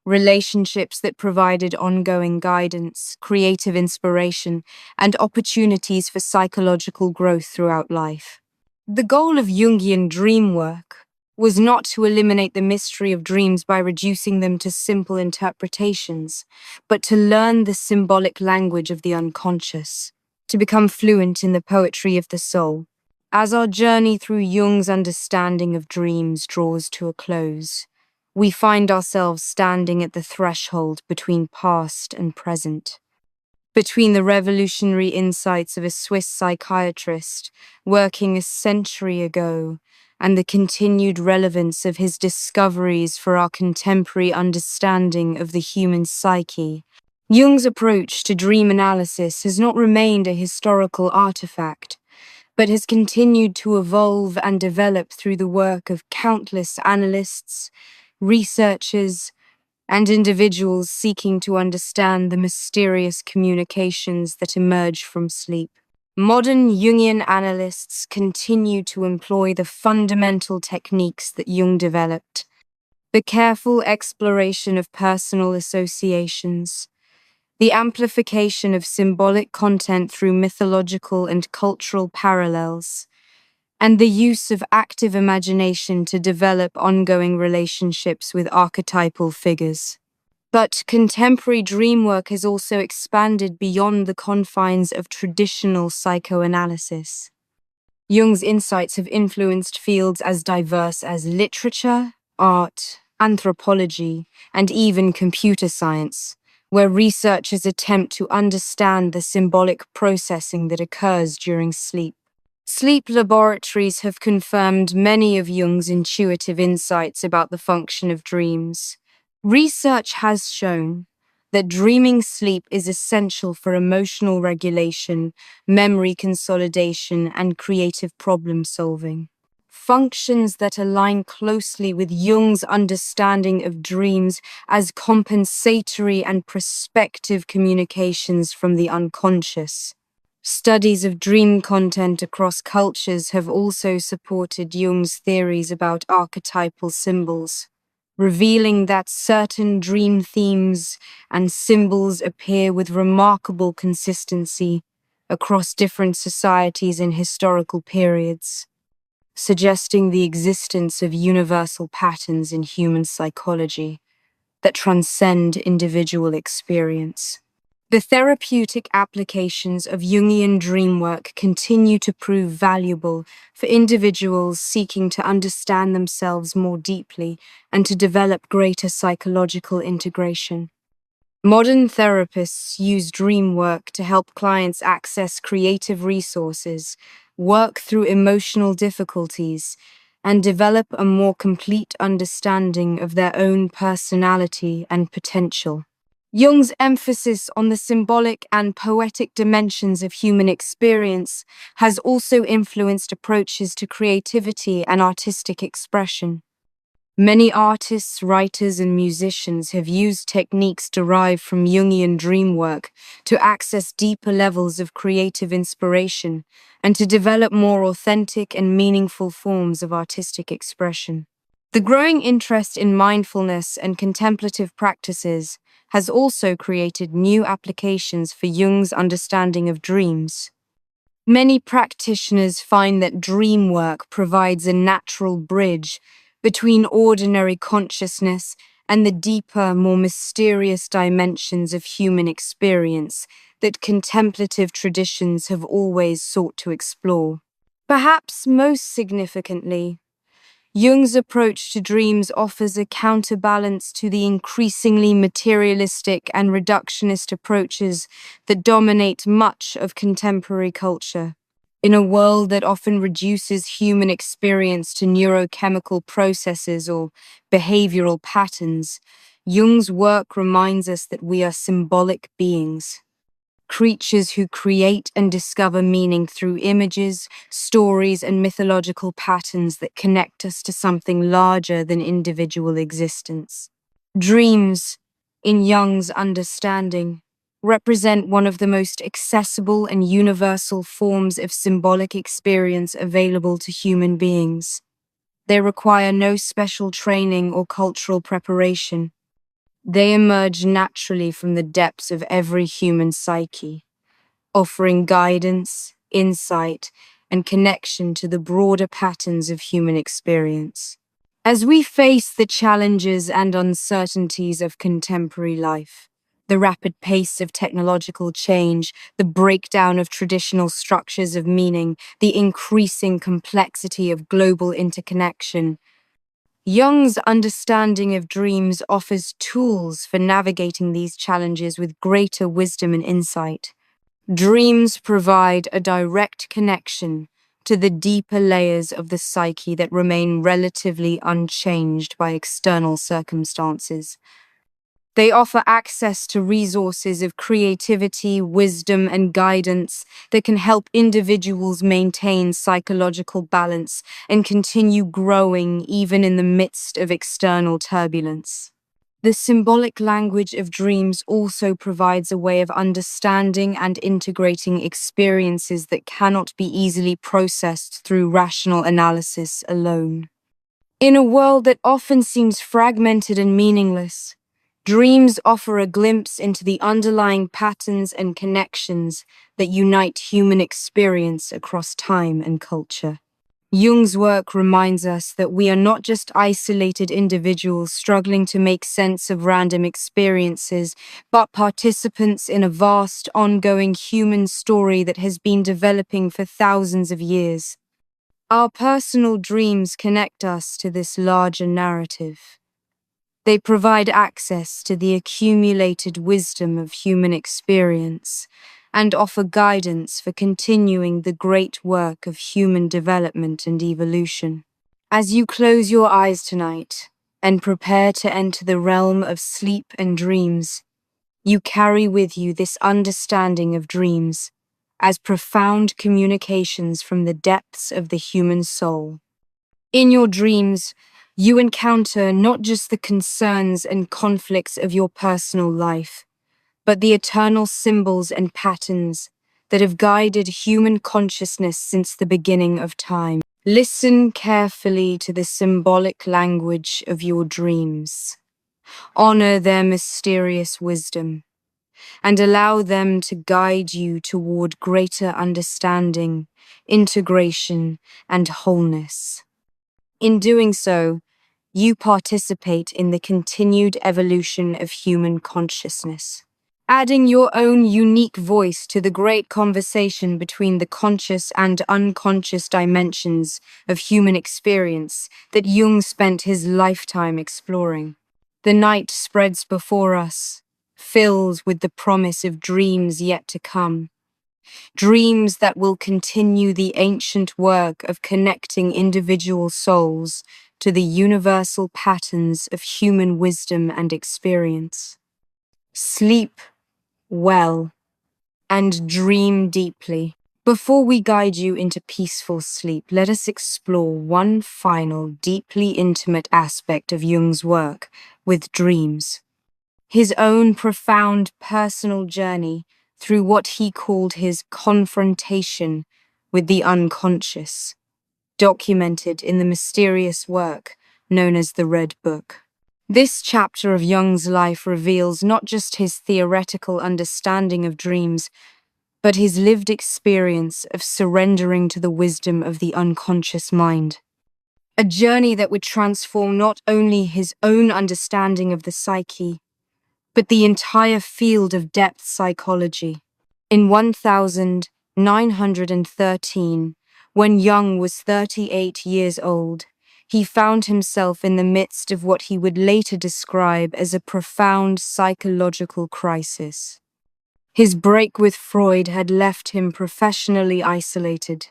Relationships that provided ongoing guidance, creative inspiration, and opportunities for psychological growth throughout life. The goal of Jungian dream work was not to eliminate the mystery of dreams by reducing them to simple interpretations, but to learn the symbolic language of the unconscious, to become fluent in the poetry of the soul. As our journey through Jung's understanding of dreams draws to a close, we find ourselves standing at the threshold between past and present, between the revolutionary insights of a Swiss psychiatrist working a century ago and the continued relevance of his discoveries for our contemporary understanding of the human psyche. Jung's approach to dream analysis has not remained a historical artifact, but has continued to evolve and develop through the work of countless analysts, researchers, and individuals seeking to understand the mysterious communications that emerge from sleep. Modern Jungian analysts continue to employ the fundamental techniques that Jung developed: the careful exploration of personal associations, the amplification of symbolic content through mythological and cultural parallels, and the use of active imagination to develop ongoing relationships with archetypal figures. But contemporary dream work has also expanded beyond the confines of traditional psychoanalysis. Jung's insights have influenced fields as diverse as literature, art, anthropology, and even computer science, where researchers attempt to understand the symbolic processing that occurs during sleep. Sleep laboratories have confirmed many of Jung's intuitive insights about the function of dreams. Research has shown that dreaming sleep is essential for emotional regulation, memory consolidation, and creative problem solving. Functions that align closely with Jung's understanding of dreams as compensatory and prospective communications from the unconscious. Studies of dream content across cultures have also supported Jung's theories about archetypal symbols, revealing that certain dream themes and symbols appear with remarkable consistency across different societies and historical periods, suggesting the existence of universal patterns in human psychology that transcend individual experience. The therapeutic applications of Jungian dream work continue to prove valuable for individuals seeking to understand themselves more deeply and to develop greater psychological integration. Modern therapists use dream work to help clients access creative resources, work through emotional difficulties, and develop a more complete understanding of their own personality and potential. Jung's emphasis on the symbolic and poetic dimensions of human experience has also influenced approaches to creativity and artistic expression. Many artists, writers, and musicians have used techniques derived from Jungian dream work to access deeper levels of creative inspiration and to develop more authentic and meaningful forms of artistic expression. The growing interest in mindfulness and contemplative practices has also created new applications for Jung's understanding of dreams. Many practitioners find that dream work provides a natural bridge between ordinary consciousness and the deeper, more mysterious dimensions of human experience that contemplative traditions have always sought to explore. Perhaps most significantly, Jung's approach to dreams offers a counterbalance to the increasingly materialistic and reductionist approaches that dominate much of contemporary culture. In a world that often reduces human experience to neurochemical processes or behavioral patterns, Jung's work reminds us that we are symbolic beings, creatures who create and discover meaning through images, stories, and mythological patterns that connect us to something larger than individual existence. Dreams, in Jung's understanding, represent one of the most accessible and universal forms of symbolic experience available to human beings. They require no special training or cultural preparation. They emerge naturally from the depths of every human psyche, offering guidance, insight, and connection to the broader patterns of human experience. As we face the challenges and uncertainties of contemporary life, the rapid pace of technological change, the breakdown of traditional structures of meaning, the increasing complexity of global interconnection, Jung's understanding of dreams offers tools for navigating these challenges with greater wisdom and insight. Dreams provide a direct connection to the deeper layers of the psyche that remain relatively unchanged by external circumstances. They offer access to resources of creativity, wisdom, and guidance that can help individuals maintain psychological balance and continue growing even in the midst of external turbulence. The symbolic language of dreams also provides a way of understanding and integrating experiences that cannot be easily processed through rational analysis alone. In a world that often seems fragmented and meaningless, dreams offer a glimpse into the underlying patterns and connections that unite human experience across time and culture. Jung's work reminds us that we are not just isolated individuals struggling to make sense of random experiences, but participants in a vast, ongoing human story that has been developing for thousands of years. Our personal dreams connect us to this larger narrative. They provide access to the accumulated wisdom of human experience and offer guidance for continuing the great work of human development and evolution. As you close your eyes tonight and prepare to enter the realm of sleep and dreams, you carry with you this understanding of dreams as profound communications from the depths of the human soul. In your dreams, you encounter not just the concerns and conflicts of your personal life, but the eternal symbols and patterns that have guided human consciousness since the beginning of time. Listen carefully to the symbolic language of your dreams. Honor their mysterious wisdom and allow them to guide you toward greater understanding, integration, and wholeness. In doing so, you participate in the continued evolution of human consciousness, adding your own unique voice to the great conversation between the conscious and unconscious dimensions of human experience that Jung spent his lifetime exploring. The night spreads before us, filled with the promise of dreams yet to come. Dreams that will continue the ancient work of connecting individual souls to the universal patterns of human wisdom and experience. Sleep well and dream deeply. Before we guide you into peaceful sleep, let us explore one final, deeply intimate aspect of Jung's work with dreams. His own profound personal journey through what he called his confrontation with the unconscious, documented in the mysterious work known as the Red Book. This chapter of Jung's life reveals not just his theoretical understanding of dreams, but his lived experience of surrendering to the wisdom of the unconscious mind. A journey that would transform not only his own understanding of the psyche, but the entire field of depth psychology. In 1913, when Jung was 38 years old, he found himself in the midst of what he would later describe as a profound psychological crisis. His break with Freud had left him professionally isolated.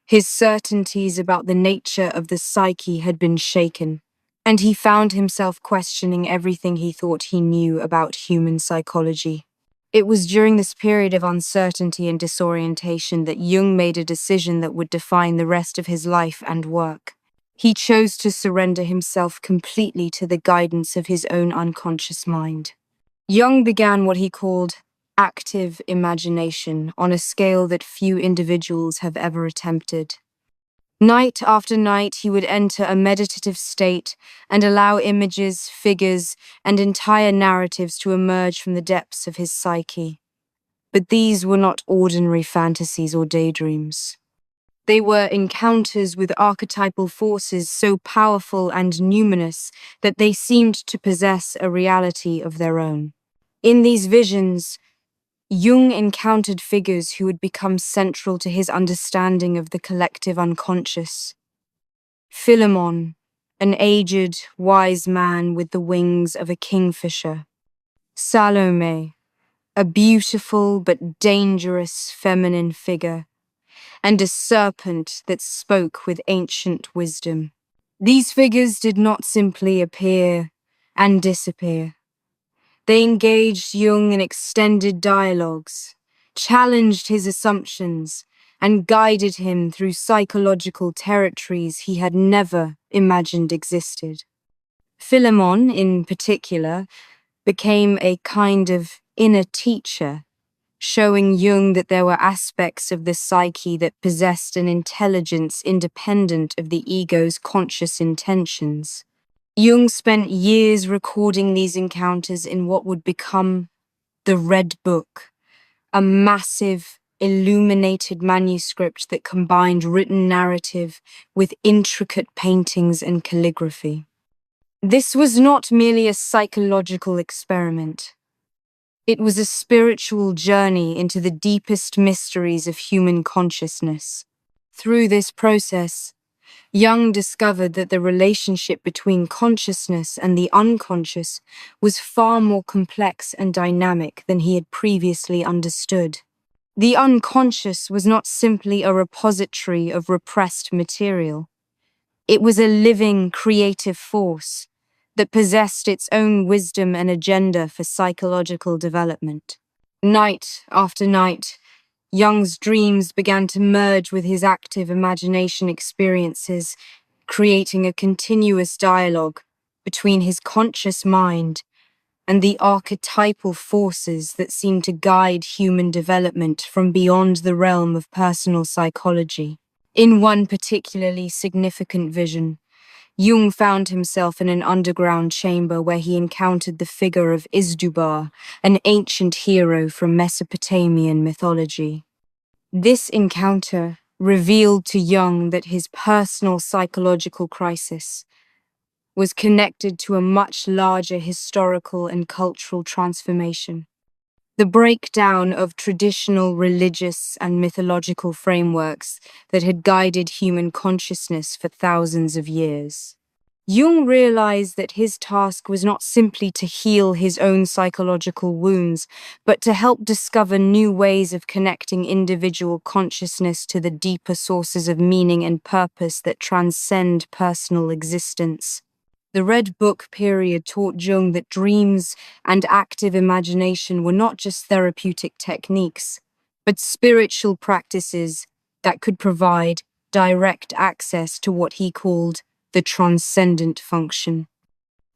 His certainties about the nature of the psyche had been shaken, and he found himself questioning everything he thought he knew about human psychology. It was during this period of uncertainty and disorientation that Jung made a decision that would define the rest of his life and work. He chose to surrender himself completely to the guidance of his own unconscious mind. Jung began what he called active imagination on a scale that few individuals have ever attempted. Night after night, he would enter a meditative state and allow images, figures, and entire narratives to emerge from the depths of his psyche. But these were not ordinary fantasies or daydreams. They were encounters with archetypal forces so powerful and numinous that they seemed to possess a reality of their own. In these visions, Jung encountered figures who would become central to his understanding of the collective unconscious. Philemon, an aged, wise man with the wings of a kingfisher. Salome, a beautiful but dangerous feminine figure, and a serpent that spoke with ancient wisdom. These figures did not simply appear and disappear. They engaged Jung in extended dialogues, challenged his assumptions, and guided him through psychological territories he had never imagined existed. Philemon, in particular, became a kind of inner teacher, showing Jung that there were aspects of the psyche that possessed an intelligence independent of the ego's conscious intentions. Jung spent years recording these encounters in what would become the Red Book, a massive, illuminated manuscript that combined written narrative with intricate paintings and calligraphy. This was not merely a psychological experiment. It was a spiritual journey into the deepest mysteries of human consciousness. Through this process, Jung discovered that the relationship between consciousness and the unconscious was far more complex and dynamic than he had previously understood. The unconscious was not simply a repository of repressed material. It was a living, creative force that possessed its own wisdom and agenda for psychological development. Night after night, Jung's dreams began to merge with his active imagination experiences, creating a continuous dialogue between his conscious mind and the archetypal forces that seem to guide human development from beyond the realm of personal psychology. In one particularly significant vision, Jung found himself in an underground chamber where he encountered the figure of Izdubar, an ancient hero from Mesopotamian mythology. This encounter revealed to Jung that his personal psychological crisis was connected to a much larger historical and cultural transformation. The breakdown of traditional religious and mythological frameworks that had guided human consciousness for thousands of years. Jung realized that his task was not simply to heal his own psychological wounds, but to help discover new ways of connecting individual consciousness to the deeper sources of meaning and purpose that transcend personal existence. The Red Book period taught Jung that dreams and active imagination were not just therapeutic techniques, but spiritual practices that could provide direct access to what he called the transcendent function.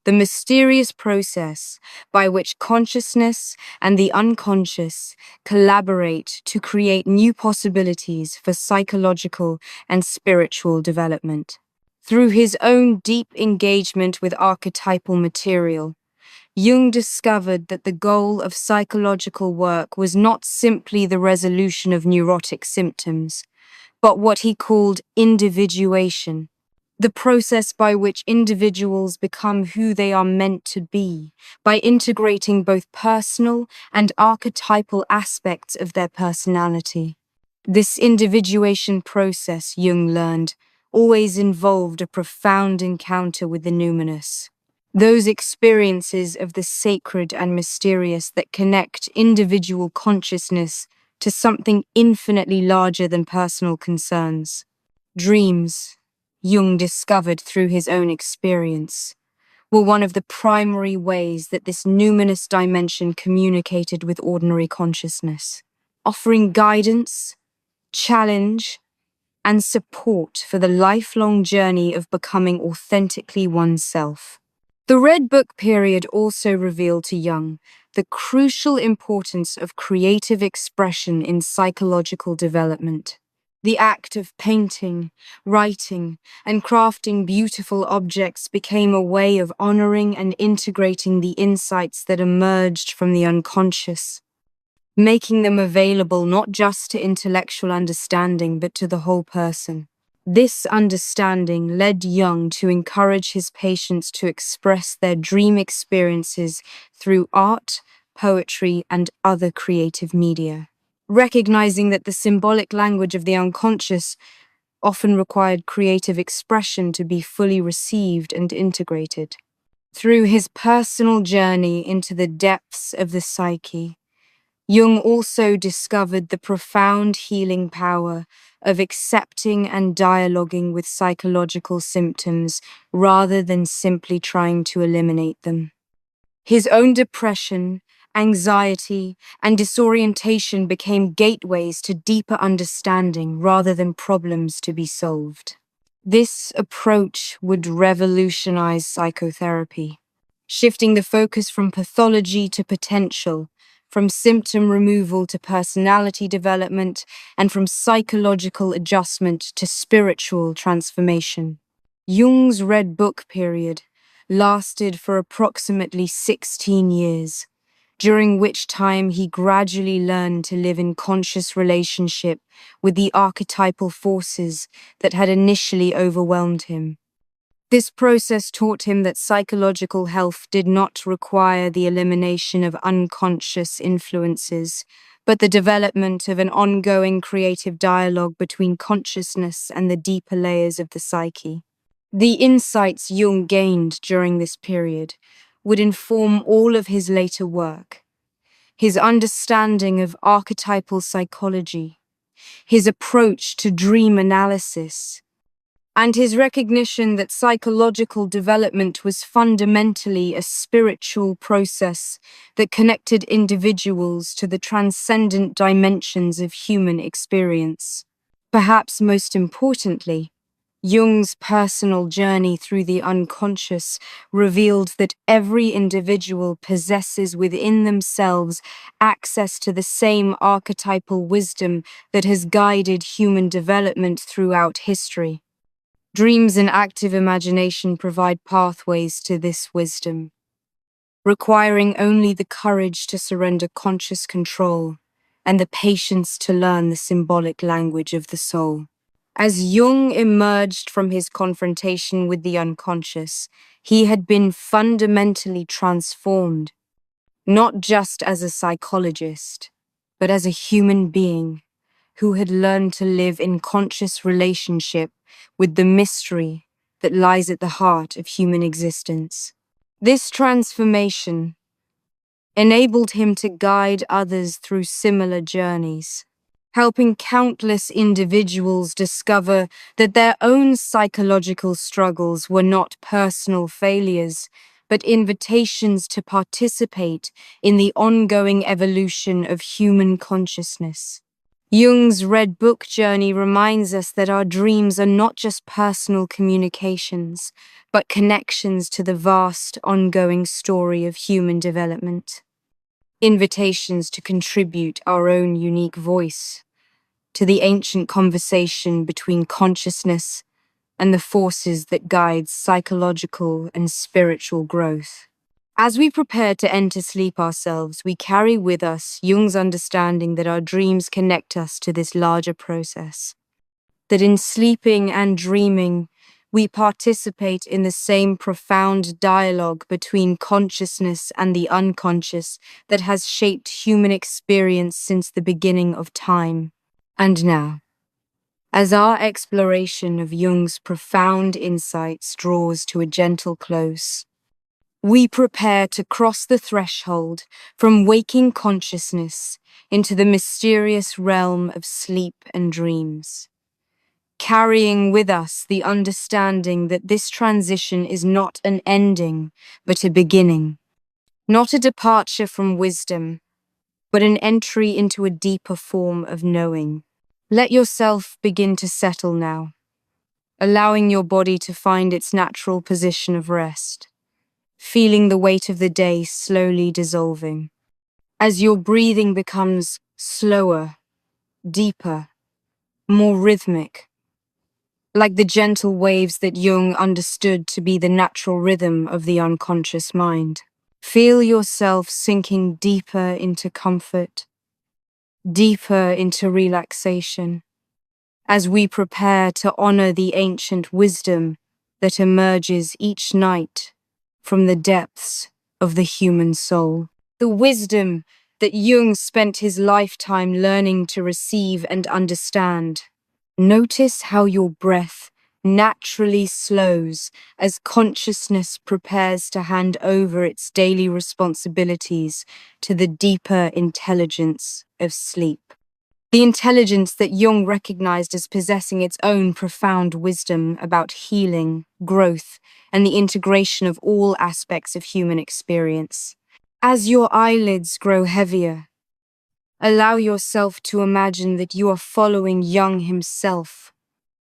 The mysterious process by which consciousness and the unconscious collaborate to create new possibilities for psychological and spiritual development. Through his own deep engagement with archetypal material, Jung discovered that the goal of psychological work was not simply the resolution of neurotic symptoms, but what he called individuation, the process by which individuals become who they are meant to be, by integrating both personal and archetypal aspects of their personality. This individuation process, Jung learned, always involved a profound encounter with the numinous. Those experiences of the sacred and mysterious that connect individual consciousness to something infinitely larger than personal concerns. Dreams, Jung discovered through his own experience, were one of the primary ways that this numinous dimension communicated with ordinary consciousness, offering guidance, challenge, and support for the lifelong journey of becoming authentically oneself. The Red Book period also revealed to Jung the crucial importance of creative expression in psychological development. The act of painting, writing, and crafting beautiful objects became a way of honoring and integrating the insights that emerged from the unconscious, making them available not just to intellectual understanding but to the whole person. This understanding led Jung to encourage his patients to express their dream experiences through art, poetry, and other creative media, recognizing that the symbolic language of the unconscious often required creative expression to be fully received and integrated. Through his personal journey into the depths of the psyche, Jung also discovered the profound healing power of accepting and dialoguing with psychological symptoms rather than simply trying to eliminate them. His own depression, anxiety, and disorientation became gateways to deeper understanding rather than problems to be solved. This approach would revolutionize psychotherapy, shifting the focus from pathology to potential, from symptom removal to personality development, and from psychological adjustment to spiritual transformation. Jung's Red Book period lasted for approximately 16 years, during which time he gradually learned to live in conscious relationship with the archetypal forces that had initially overwhelmed him. This process taught him that psychological health did not require the elimination of unconscious influences, but the development of an ongoing creative dialogue between consciousness and the deeper layers of the psyche. The insights Jung gained during this period would inform all of his later work. His understanding of archetypal psychology, his approach to dream analysis, and his recognition that psychological development was fundamentally a spiritual process that connected individuals to the transcendent dimensions of human experience. Perhaps most importantly, Jung's personal journey through the unconscious revealed that every individual possesses within themselves access to the same archetypal wisdom that has guided human development throughout history. Dreams and active imagination provide pathways to this wisdom, requiring only the courage to surrender conscious control and the patience to learn the symbolic language of the soul. As Jung emerged from his confrontation with the unconscious, he had been fundamentally transformed, not just as a psychologist, but as a human being who had learned to live in conscious relationship with the mystery that lies at the heart of human existence. This transformation enabled him to guide others through similar journeys, helping countless individuals discover that their own psychological struggles were not personal failures, but invitations to participate in the ongoing evolution of human consciousness. Jung's Red Book journey reminds us that our dreams are not just personal communications, but connections to the vast, ongoing story of human development. Invitations to contribute our own unique voice to the ancient conversation between consciousness and the forces that guide psychological and spiritual growth. As we prepare to enter sleep ourselves, we carry with us Jung's understanding that our dreams connect us to this larger process, that in sleeping and dreaming, we participate in the same profound dialogue between consciousness and the unconscious that has shaped human experience since the beginning of time. And now, as our exploration of Jung's profound insights draws to a gentle close, we prepare to cross the threshold from waking consciousness into the mysterious realm of sleep and dreams, carrying with us the understanding that this transition is not an ending, but a beginning, not a departure from wisdom, but an entry into a deeper form of knowing. Let yourself begin to settle now, allowing your body to find its natural position of rest, feeling the weight of the day slowly dissolving. As your breathing becomes slower, deeper, more rhythmic, like the gentle waves that Jung understood to be the natural rhythm of the unconscious mind. Feel yourself sinking deeper into comfort, deeper into relaxation, as we prepare to honor the ancient wisdom that emerges each night from the depths of the human soul. The wisdom that Jung spent his lifetime learning to receive and understand. Notice how your breath naturally slows as consciousness prepares to hand over its daily responsibilities to the deeper intelligence of sleep. The intelligence that Jung recognized as possessing its own profound wisdom about healing, growth, and the integration of all aspects of human experience. As your eyelids grow heavier, allow yourself to imagine that you are following Jung himself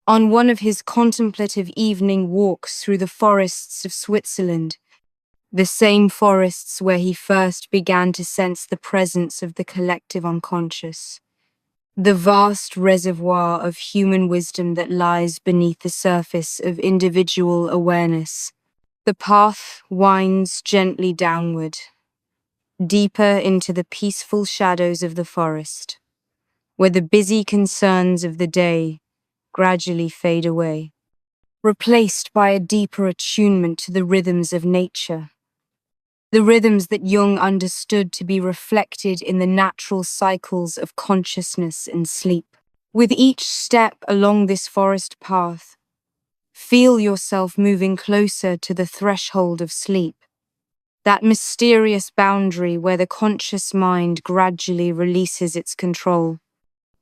on one of his contemplative evening walks through the forests of Switzerland, the same forests where he first began to sense the presence of the collective unconscious. The vast reservoir of human wisdom that lies beneath the surface of individual awareness. The path winds gently downward, deeper into the peaceful shadows of the forest, where the busy concerns of the day gradually fade away, replaced by a deeper attunement to the rhythms of nature, the rhythms that Jung understood to be reflected in the natural cycles of consciousness and sleep. With each step along this forest path, feel yourself moving closer to the threshold of sleep, that mysterious boundary where the conscious mind gradually releases its control,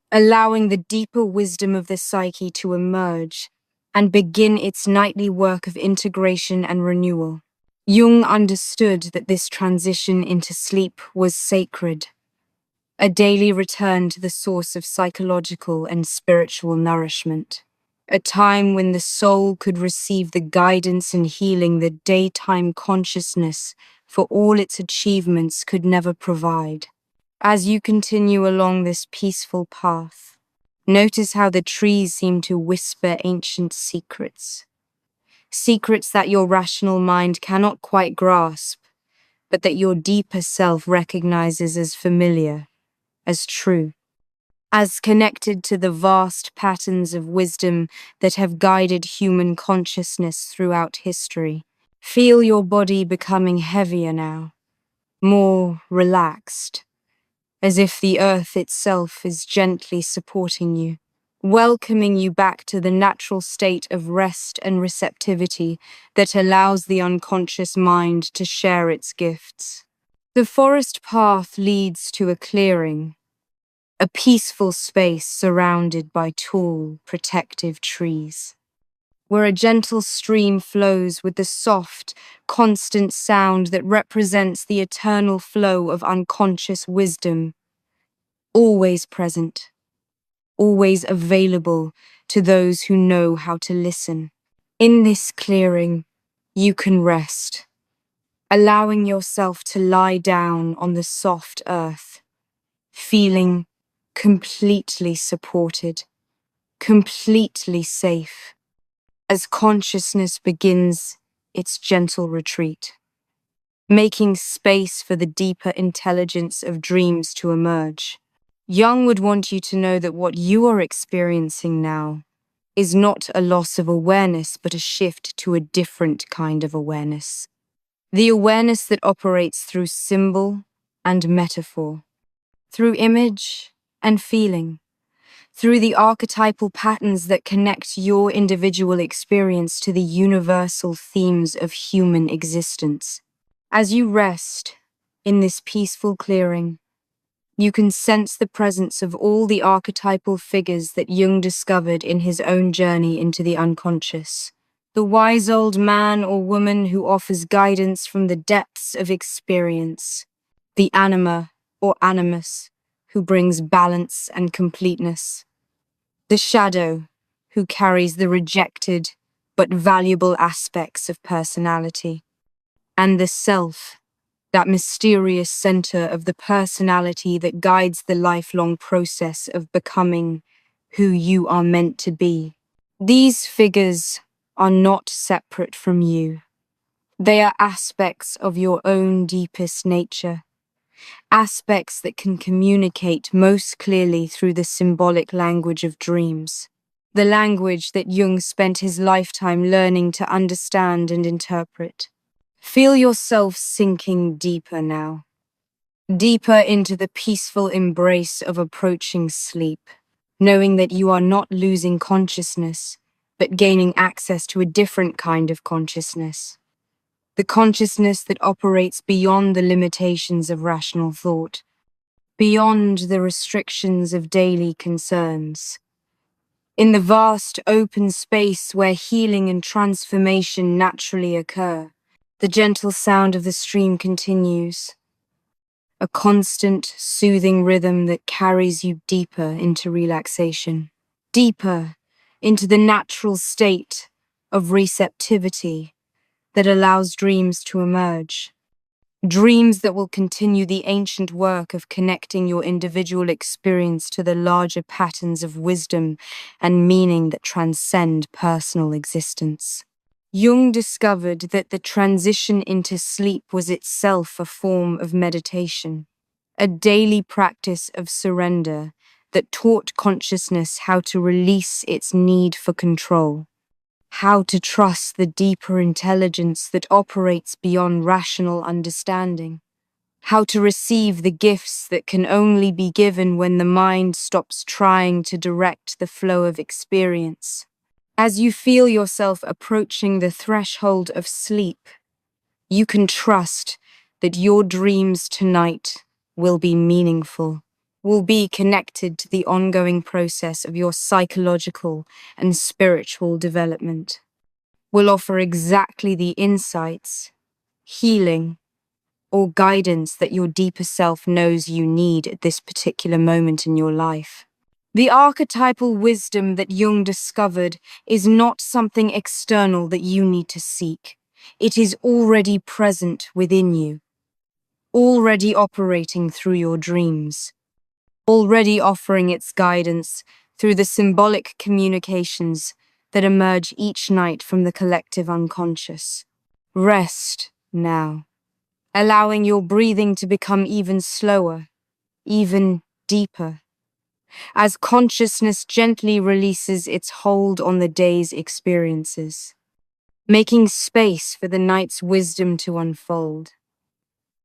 allowing the deeper wisdom of the psyche to emerge and begin its nightly work of integration and renewal. Jung understood that this transition into sleep was sacred, a daily return to the source of psychological and spiritual nourishment, a time when the soul could receive the guidance and healing that daytime consciousness, for all its achievements, could never provide. As you continue along this peaceful path, notice how the trees seem to whisper ancient secrets. Secrets that your rational mind cannot quite grasp, but that your deeper self recognizes as familiar, as true, as connected to the vast patterns of wisdom that have guided human consciousness throughout history. Feel your body becoming heavier now, more relaxed, as if the earth itself is gently supporting you, welcoming you back to the natural state of rest and receptivity that allows the unconscious mind to share its gifts. The forest path leads to a clearing, a peaceful space surrounded by tall, protective trees, where a gentle stream flows with the soft, constant sound that represents the eternal flow of unconscious wisdom, always present, always available to those who know how to listen. In this clearing, you can rest, allowing yourself to lie down on the soft earth, feeling completely supported, completely safe, as consciousness begins its gentle retreat, making space for the deeper intelligence of dreams to emerge. Jung would want you to know that what you are experiencing now is not a loss of awareness, but a shift to a different kind of awareness. The awareness that operates through symbol and metaphor, through image and feeling, through the archetypal patterns that connect your individual experience to the universal themes of human existence. As you rest in this peaceful clearing, you can sense the presence of all the archetypal figures that Jung discovered in his own journey into the unconscious. The wise old man or woman who offers guidance from the depths of experience. The anima or animus who brings balance and completeness. The shadow who carries the rejected but valuable aspects of personality. And the self, that mysterious center of the personality that guides the lifelong process of becoming who you are meant to be. These figures are not separate from you. They are aspects of your own deepest nature, aspects that can communicate most clearly through the symbolic language of dreams, the language that Jung spent his lifetime learning to understand and interpret. Feel yourself sinking deeper now, deeper into the peaceful embrace of approaching sleep, knowing that you are not losing consciousness, but gaining access to a different kind of consciousness. The consciousness that operates beyond the limitations of rational thought, beyond the restrictions of daily concerns. In the vast open space where healing and transformation naturally occur, the gentle sound of the stream continues, a constant, soothing rhythm that carries you deeper into relaxation, deeper into the natural state of receptivity that allows dreams to emerge. Dreams that will continue the ancient work of connecting your individual experience to the larger patterns of wisdom and meaning that transcend personal existence. Jung discovered that the transition into sleep was itself a form of meditation, a daily practice of surrender that taught consciousness how to release its need for control, how to trust the deeper intelligence that operates beyond rational understanding, how to receive the gifts that can only be given when the mind stops trying to direct the flow of experience. As you feel yourself approaching the threshold of sleep, you can trust that your dreams tonight will be meaningful, will be connected to the ongoing process of your psychological and spiritual development, will offer exactly the insights, healing, or guidance that your deeper self knows you need at this particular moment in your life. The archetypal wisdom that Jung discovered is not something external that you need to seek. It is already present within you, already operating through your dreams, already offering its guidance through the symbolic communications that emerge each night from the collective unconscious. Rest now, allowing your breathing to become even slower, even deeper, as consciousness gently releases its hold on the day's experiences, making space for the night's wisdom to unfold,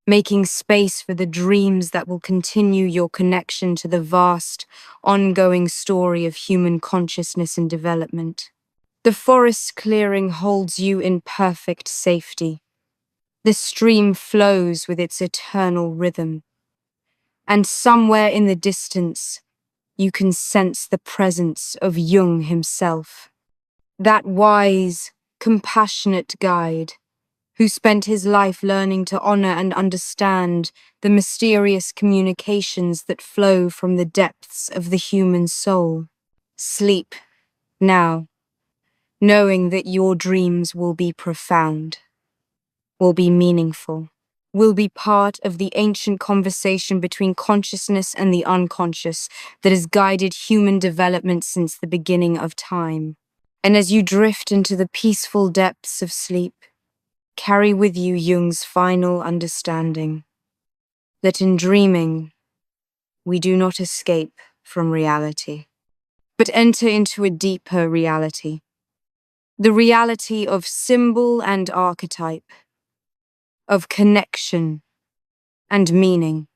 making space for the dreams that will continue your connection to the vast, ongoing story of human consciousness and development. The forest clearing holds you in perfect safety. The stream flows with its eternal rhythm, and somewhere in the distance, you can sense the presence of Jung himself, that wise, compassionate guide who spent his life learning to honor and understand the mysterious communications that flow from the depths of the human soul. Sleep now, knowing that your dreams will be profound, will be meaningful, will be part of the ancient conversation between consciousness and the unconscious that has guided human development since the beginning of time. And as you drift into the peaceful depths of sleep, carry with you Jung's final understanding that in dreaming, we do not escape from reality, but enter into a deeper reality, the reality of symbol and archetype, of connection and meaning,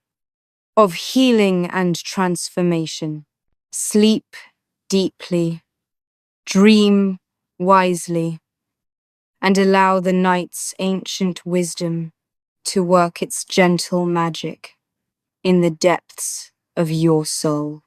of healing and transformation. Sleep deeply, dream wisely, and allow the night's ancient wisdom to work its gentle magic in the depths of your soul.